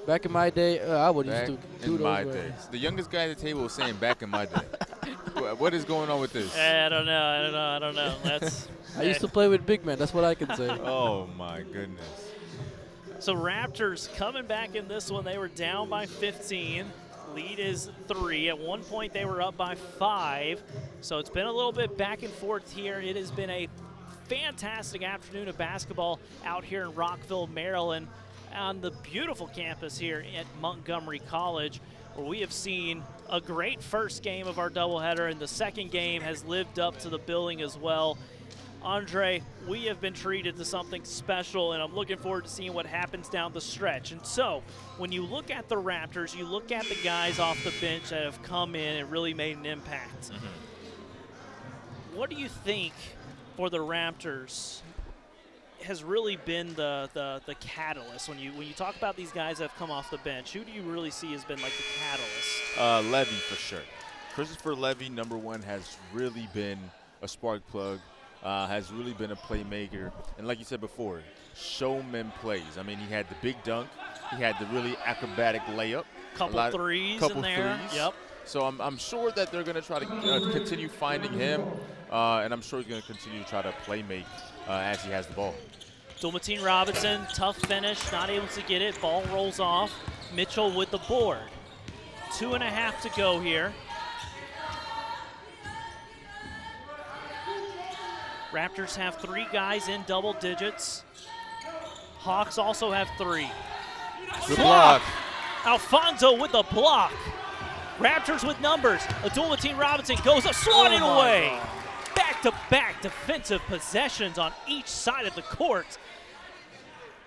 back in my day, I would used to do those. Back in my day. The youngest guy at the table was saying back in my day. What is going on with this? I don't know. That's. I used to play with big men. That's what I can say. Oh, my goodness. So Raptors coming back in this one. They were down by 15. Lead is 3. At one point, they were up by 5. So it's been a little bit back and forth here. It has been a fantastic afternoon of basketball out here in Rockville, Maryland, on the beautiful campus here at Montgomery College, where we have seen a great first game of our doubleheader, and the second game has lived up to the billing as well. Andre, we have been treated to something special, and I'm looking forward to seeing what happens down the stretch. And so, when you look at the Raptors, you look at the guys off the bench that have come in and really made an impact. What do you think for the Raptors has really been the catalyst? When you talk about these guys that have come off the bench, who do you really see has been like the catalyst? Levy for sure. Christopher Levy, number one, has really been a spark plug. Has really been a playmaker. And like you said before, showman plays. I mean, he had the big dunk. He had the really acrobatic layup. Couple threes in there. Yep. So I'm sure that they're going to try to continue finding him, and I'm sure he's going to continue to try to playmake as he has the ball. Dulmatine Robinson, tough finish, not able to get it. Ball rolls off. Mitchell with the board. 2.5 to go here. Raptors have 3 guys in double digits. Hawks also have 3. Good block. Alfonso with the block. Raptors with numbers. Dulmatine Robinson goes up, swatted away. Back-to-back defensive possessions on each side of the court.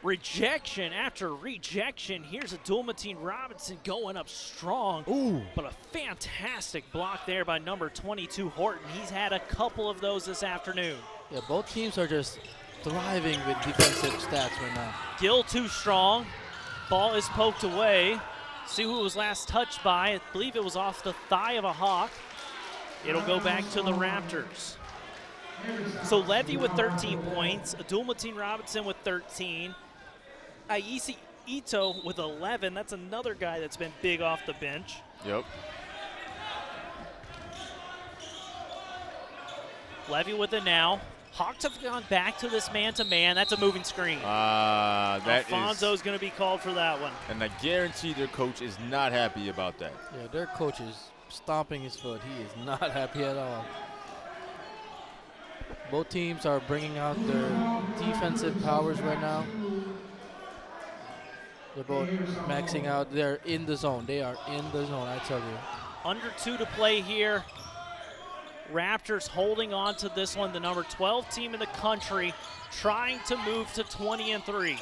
Rejection after rejection. Here's Dulmatine Robinson going up strong. Ooh. But a fantastic block there by number 22, Horton. He's had a couple of those this afternoon. Yeah, both teams are just thriving with defensive stats right now. Gill too strong. Ball is poked away. See who it was last touched by. I believe it was off the thigh of a Hawk. It'll go back to the Raptors. So Levy with 13 points. Dulmatine Robinson with 13. Aisi Ito with 11. That's another guy that's been big off the bench. Yep. Levy with it now. Hawks have gone back to this man-to-man. That's a moving screen. Alfonso's going to be called for that one. And I guarantee their coach is not happy about that. Yeah, their coach is stomping his foot. He is not happy at all. Both teams are bringing out their defensive powers right now. They're both maxing out. They're in the zone. They are in the zone, I tell you. Under 2 to play here. Raptors holding on to this one, the number 12 team in the country, trying to move to 20-3.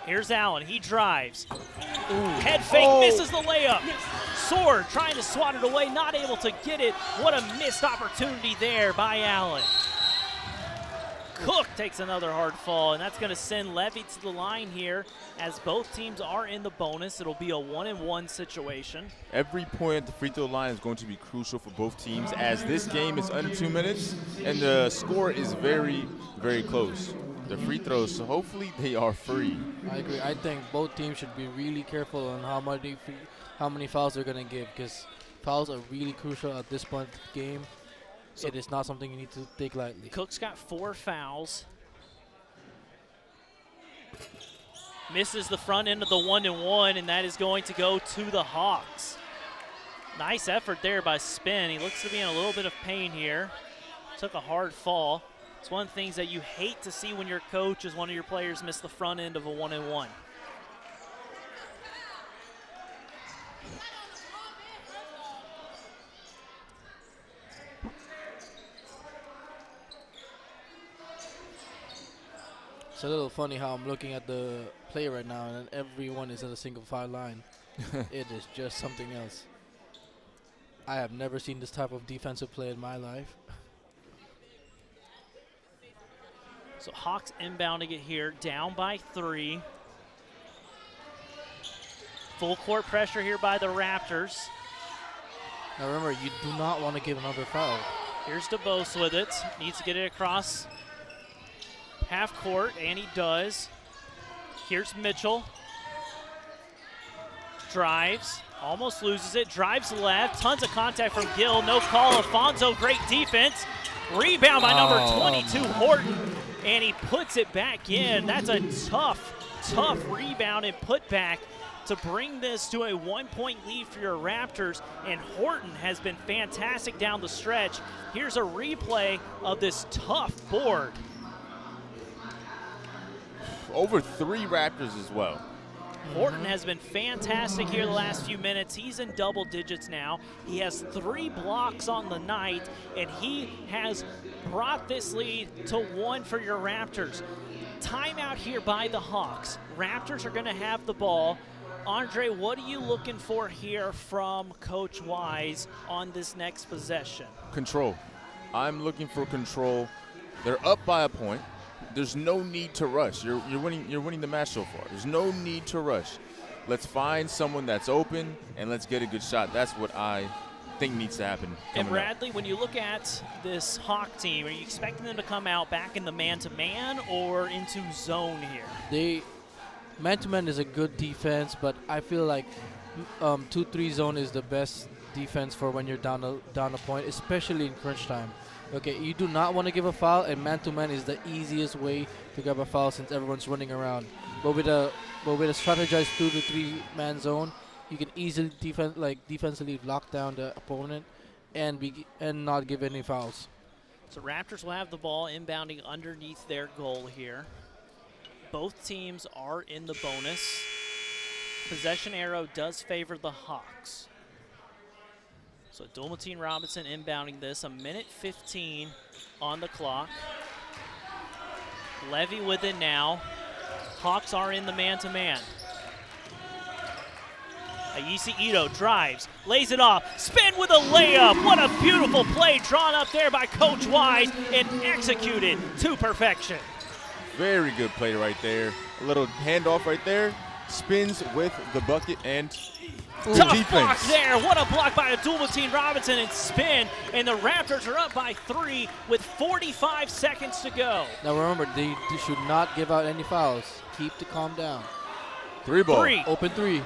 Here's Allen, he drives. Head fake, misses the layup. Sword trying to swat it away, not able to get it. What a missed opportunity there by Allen. Cook takes another hard fall, and that's going to send Levy to the line here as both teams are in the bonus. It'll be a 1-and-1 situation. Every point at the free throw line is going to be crucial for both teams as this game is under 2 minutes and the score is very, very close. The free throws, so hopefully they are free. I agree. I think both teams should be really careful on how many fouls they're going to give, because fouls are really crucial at this point of the game. So it is not something you need to take lightly. Cook's got 4 fouls. Misses the front end of the 1-and-1, and that is going to go to the Hawks. Nice effort there by Spin. He looks to be in a little bit of pain here. Took a hard fall. It's one of the things that you hate to see when your coach is one of your players miss the front end of a 1-and-1. It's a little funny how I'm looking at the play right now, and everyone is in a single file line. It is just something else. I have never seen this type of defensive play in my life. So Hawks inbounding it here, down by 3. Full court pressure here by the Raptors. Now remember, you do not want to give another foul. Here's DeBose with it. Needs to get it across half court, and he does. Here's Mitchell. Drives, almost loses it. Drives left, tons of contact from Gill. No call. Alfonso, great defense. Rebound by number 22, Horton. And he puts it back in. That's a tough rebound and putback to bring this to a 1-point lead for your Raptors. And Horton has been fantastic down the stretch. Here's a replay of this tough board. Over 3 Raptors as well. Horton has been fantastic here the last few minutes. He's in double digits now. He has 3 blocks on the night, and he has brought this lead to 1 for your Raptors. Timeout here by the Hawks. Raptors are going to have the ball. Andre, what are you looking for here from Coach Wise on this next possession? Control. I'm looking for control. They're up by a point. There's no need to rush. You're winning the match so far. There's no need to rush. Let's find someone that's open and let's get a good shot. That's what I think needs to happen. And Bradley, when you look at this Hawk team, are you expecting them to come out back in the man-to-man or into zone here? Man-to-man is a good defense, but I feel like 2-3 zone is the best defense for when you're down a point, especially in crunch time. Okay, you do not want to give a foul, and man-to-man is the easiest way to grab a foul since everyone's running around. But with a strategized 2 to 3 man zone, you can easily defensively lock down the opponent and not give any fouls. So Raptors will have the ball inbounding underneath their goal here. Both teams are in the bonus. Possession arrow does favor the Hawks. So Dulmatine Robinson inbounding this, 1:15 on the clock. Levy with it now. Hawks are in the man-to-man. Ayesi Ito drives, lays it off, spin with a layup. What a beautiful play drawn up there by Coach Wise and executed to perfection. Very good play right there. A little handoff right there. Spins with the bucket and tough defense. block there. What a block by Dulmatine Robinson and spin. And the Raptors are up by 3 with 45 seconds to go. Now remember, they should not give out any fouls. Keep the calm down. 3 ball. Open 3.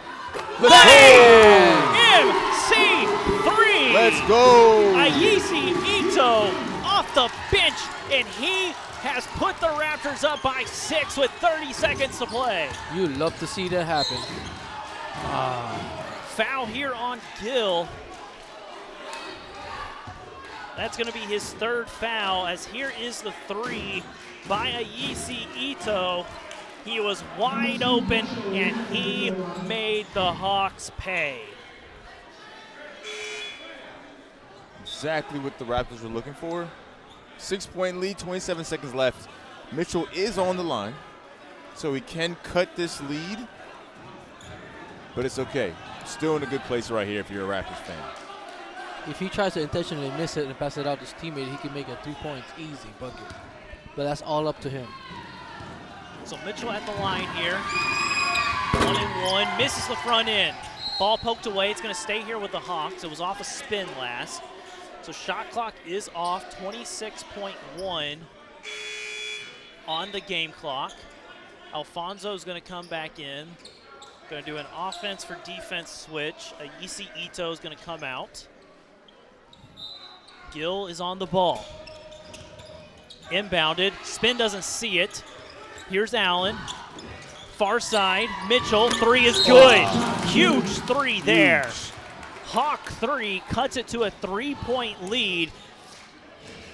Let's go! MC3! Let's go! Ayesi Ito off the bench, and he has put the Raptors up by 6 with 30 seconds to play. You love to see that happen. Foul here on Gill. That's going to be his 3rd foul, as here is the 3 by Ayesi Ito. He was wide open, and he made the Hawks pay. Exactly what the Raptors were looking for. 6-point lead, 27 seconds left. Mitchell is on the line, so he can cut this lead, but it's okay. Still in a good place right here if you're a Raptors fan. If he tries to intentionally miss it and pass it out to his teammate, he can make a 3 points easy bucket. But that's all up to him. So Mitchell at the line here. 1-and-1, misses the front end. Ball poked away. It's going to stay here with the Hawks. It was off a spin last. So shot clock is off, 26.1 on the game clock. Alfonso's going to come back in. Going to do an offense for defense switch. Ayesi Ito is going to come out. Gill is on the ball. Inbounded. Spin doesn't see it. Here's Allen. Far side. Mitchell. 3 is good. Huge 3 there. Hawk 3 cuts it to a 3-point lead.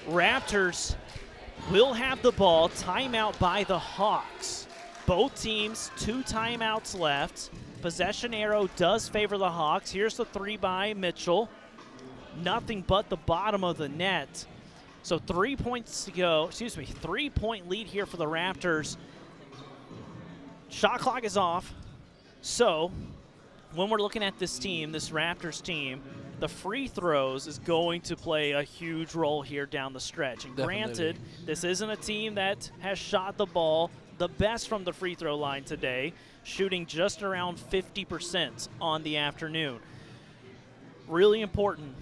Raptors will have the ball. Timeout by the Hawks. Both teams, 2 timeouts left. Possession arrow does favor the Hawks. Here's the 3 by Mitchell. Nothing but the bottom of the net. So 3 points to go. 3-point lead here for the Raptors. Shot clock is off. So when we're looking at this team, this Raptors team, the free throws is going to play a huge role here down the stretch. And granted, this isn't a team that has shot the ball the best from the free throw line today, shooting just around 50% on the afternoon. Really important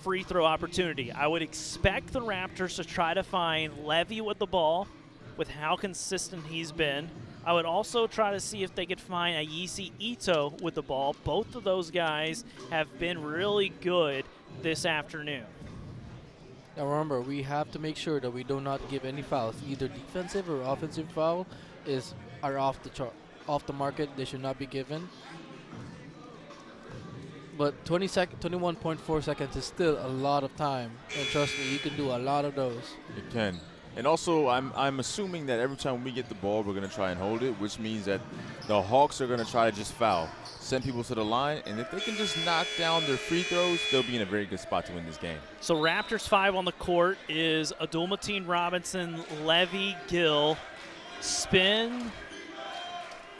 free throw opportunity. I would expect the Raptors to try to find Levy with the ball with how consistent he's been. I would also try to see if they could find Ayesi Ito with the ball. Both of those guys have been really good this afternoon. Now remember, we have to make sure that we do not give any fouls. Either defensive or offensive foul are off the chart, off the market. They should not be given. But 21.4 seconds is still a lot of time, and trust me, you can do a lot of those. You can. And also, I'm assuming that every time we get the ball, we're going to try and hold it, which means that the Hawks are going to try to just foul, send people to the line, and if they can just knock down their free throws, they'll be in a very good spot to win this game. So Raptors 5 on the court is Abdul-Mateen Robinson, Levy, Gill, Spin,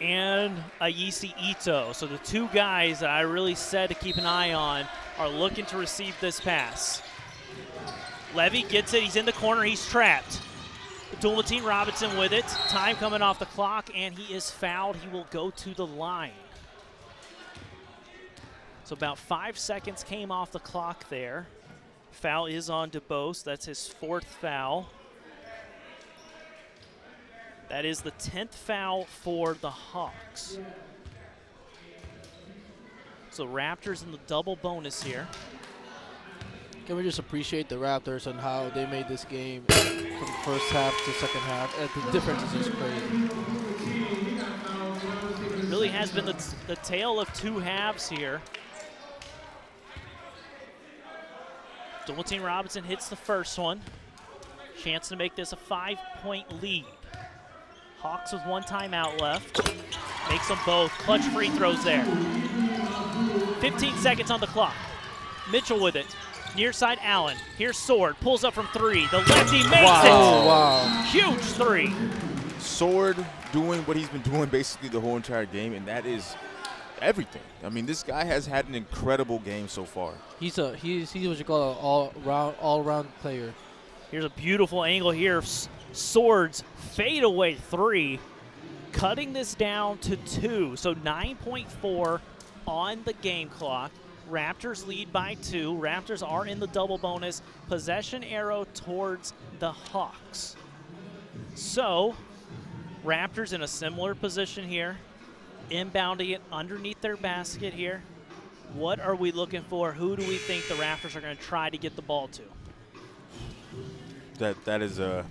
and Ayesi Ito. So the two guys that I really said to keep an eye on are looking to receive this pass. Levy gets it. He's in the corner. He's trapped. Abdul-Mateen Robinson with it. Time coming off the clock, and he is fouled. He will go to the line. So about 5 seconds came off the clock there. Foul is on DeBose. That's his 4th foul. That is the 10th foul for the Hawks. So Raptors in the double bonus here. Can we just appreciate the Raptors and how they made this game from first half to second half? The difference is just crazy. Really has been the tale of two halves here. Abdul-Mateen Robinson hits the first one. Chance to make this a 5-point lead. Hawks with 1 timeout left. Makes them both. Clutch free throws there. 15 seconds on the clock. Mitchell with it. Near side Allen. Here's Sword. Pulls up from 3. The lefty makes it. Wow. Huge 3. Sword doing what he's been doing basically the whole entire game, and that is everything. I mean, this guy has had an incredible game so far. He's what you call an all-round player. Here's a beautiful angle here. Sword's fadeaway 3. Cutting this down to 2. So 9.4 on the game clock. Raptors lead by 2. Raptors are in the double bonus. Possession arrow towards the Hawks. So, Raptors in a similar position here. Inbounding it underneath their basket here. What are we looking for? Who do we think the Raptors are going to try to get the ball to? That is a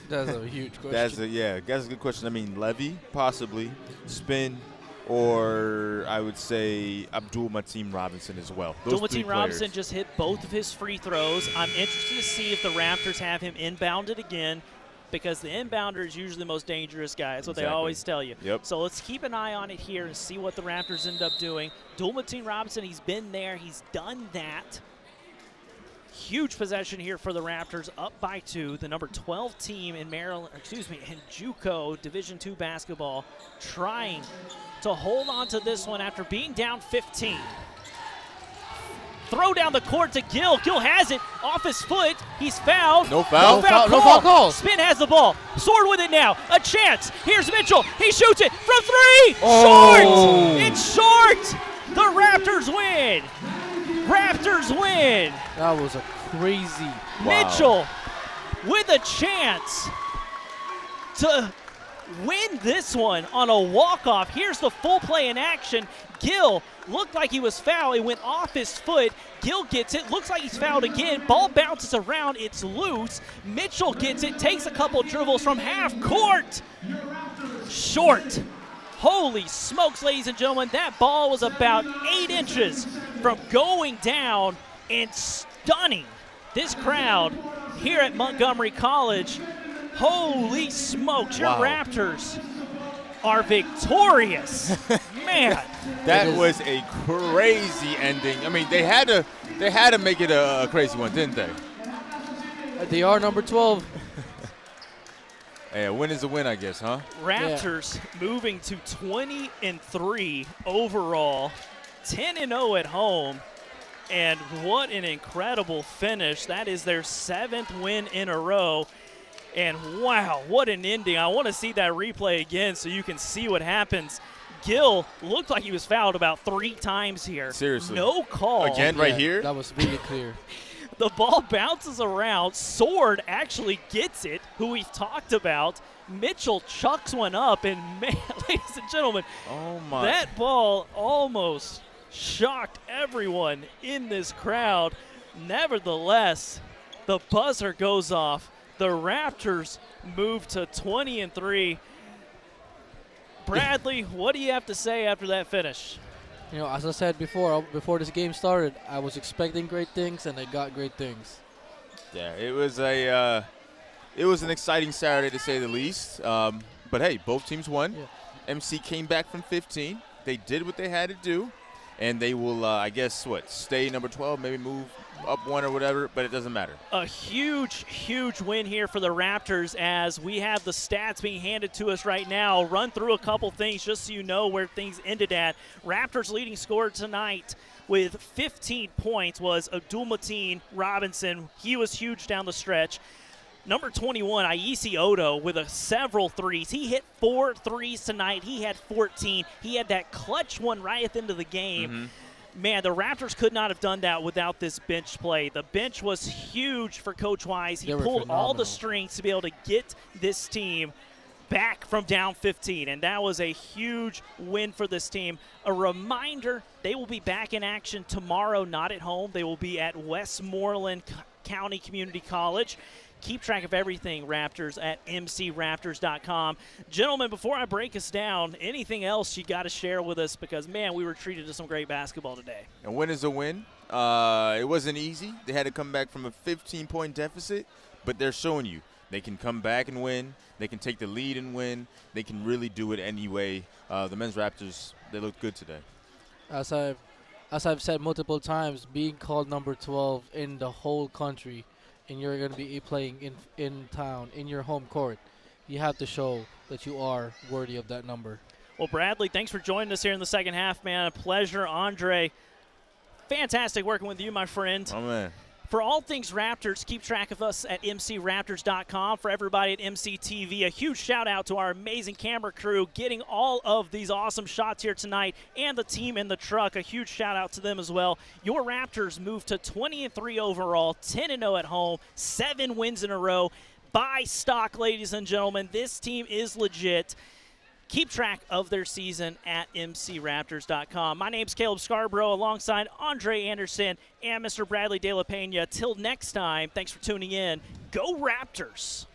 that's a huge question. That's a good question. I mean, Levy possibly, Spin, or I would say Abdul-Mateen Robinson as well. Abdul-Mateen Robinson just hit both of his free throws. I'm interested to see if the Raptors have him inbounded again, because the inbounder is usually the most dangerous guy. That's what they always tell you. Yep. So let's keep an eye on it here and see what the Raptors end up doing. Abdul-Mateen Robinson, he's been there. He's done that. Huge possession here for the Raptors, up by 2. The number 12 team in Maryland, in JUCO Division II basketball, trying to hold on to this one after being down 15. Throw down the court to Gill. Gill has it off his foot. He's fouled. No foul. No foul call. Spin has the ball. Sword with it now. A chance. Here's Mitchell. He shoots it from 3. Oh. Short. It's short. The Raptors win. Raptors win. That was a crazy. Mitchell with a chance to win this one on a walk-off. Here's the full play in action. Gill looked like he was fouled. It went off his foot. Gill gets it. Looks like he's fouled again. Ball bounces around. It's loose. Mitchell gets it. Takes a couple dribbles from half court. Short. Holy smokes, ladies and gentlemen. That ball was about 8 inches from going down and stunning this crowd here at Montgomery College. Holy smokes, your Raptors are victorious. Man. That was a crazy ending. I mean, they had to make it a crazy one, didn't they? They are number 12. Hey, a win is a win, I guess, huh? Raptors moving to 20-3 overall, 10-0 at home. And what an incredible finish. That is their 7th win in a row. And wow, what an ending. I want to see that replay again so you can see what happens. Gill looked like he was fouled about 3 times here. Seriously. No call. Again, right here? That was really clear. The ball bounces around. Sword actually gets it, who we've talked about. Mitchell chucks one up, and man, ladies and gentlemen, oh my, that ball almost shocked everyone in this crowd. Nevertheless, the buzzer goes off. The Raptors move to 20-3. Bradley, what do you have to say after that finish? You know, as I said before this game started, I was expecting great things, and I got great things. Yeah, it was an exciting Saturday to say the least. But hey, both teams won. Yeah. MC came back from 15. They did what they had to do, and they will, I guess, stay number 12, maybe move up 1 or whatever, but it doesn't matter. A huge, huge win here for the Raptors as we have the stats being handed to us right now. I'll run through a couple things just so you know where things ended at. Raptors leading scorer tonight with 15 points was Abdul-Mateen Robinson. He was huge down the stretch. Number 21, Aisi Odo with several threes. He hit 4 threes tonight. He had 14. He had that clutch one right at the end of the game. Mm-hmm. Man, the Raptors could not have done that without this bench play. The bench was huge for Coach Wise. He pulled all the strings to be able to get this team back from down 15, and that was a huge win for this team. A reminder, they will be back in action tomorrow, not at home. They will be at Westmoreland County Community College. Keep track of everything Raptors at mcraptors.com. Gentlemen, before I break us down, anything else you got to share with us? Because, man, we were treated to some great basketball today. A win is a win. It wasn't easy. They had to come back from a 15-point deficit, but they're showing you they can come back and win. They can take the lead and win. They can really do it anyway. The men's Raptors, they looked good today. As I've said multiple times, being called number 12 in the whole country, and you're going to be playing in town, in your home court, you have to show that you are worthy of that number. Well, Bradley, thanks for joining us here in the second half, man. A pleasure. Andre, fantastic working with you, my friend. Oh, man. For all things Raptors, keep track of us at mcraptors.com. For everybody at MCTV, a huge shout-out to our amazing camera crew getting all of these awesome shots here tonight, and the team in the truck. A huge shout-out to them as well. Your Raptors move to 20-3 overall, 10-0 at home, 7 wins in a row. Buy stock, ladies and gentlemen. This team is legit. Keep track of their season at mcraptors.com. My name's Caleb Scarborough alongside Andre Anderson and Mr. Bradley De La Pena. Till next time, thanks for tuning in. Go Raptors!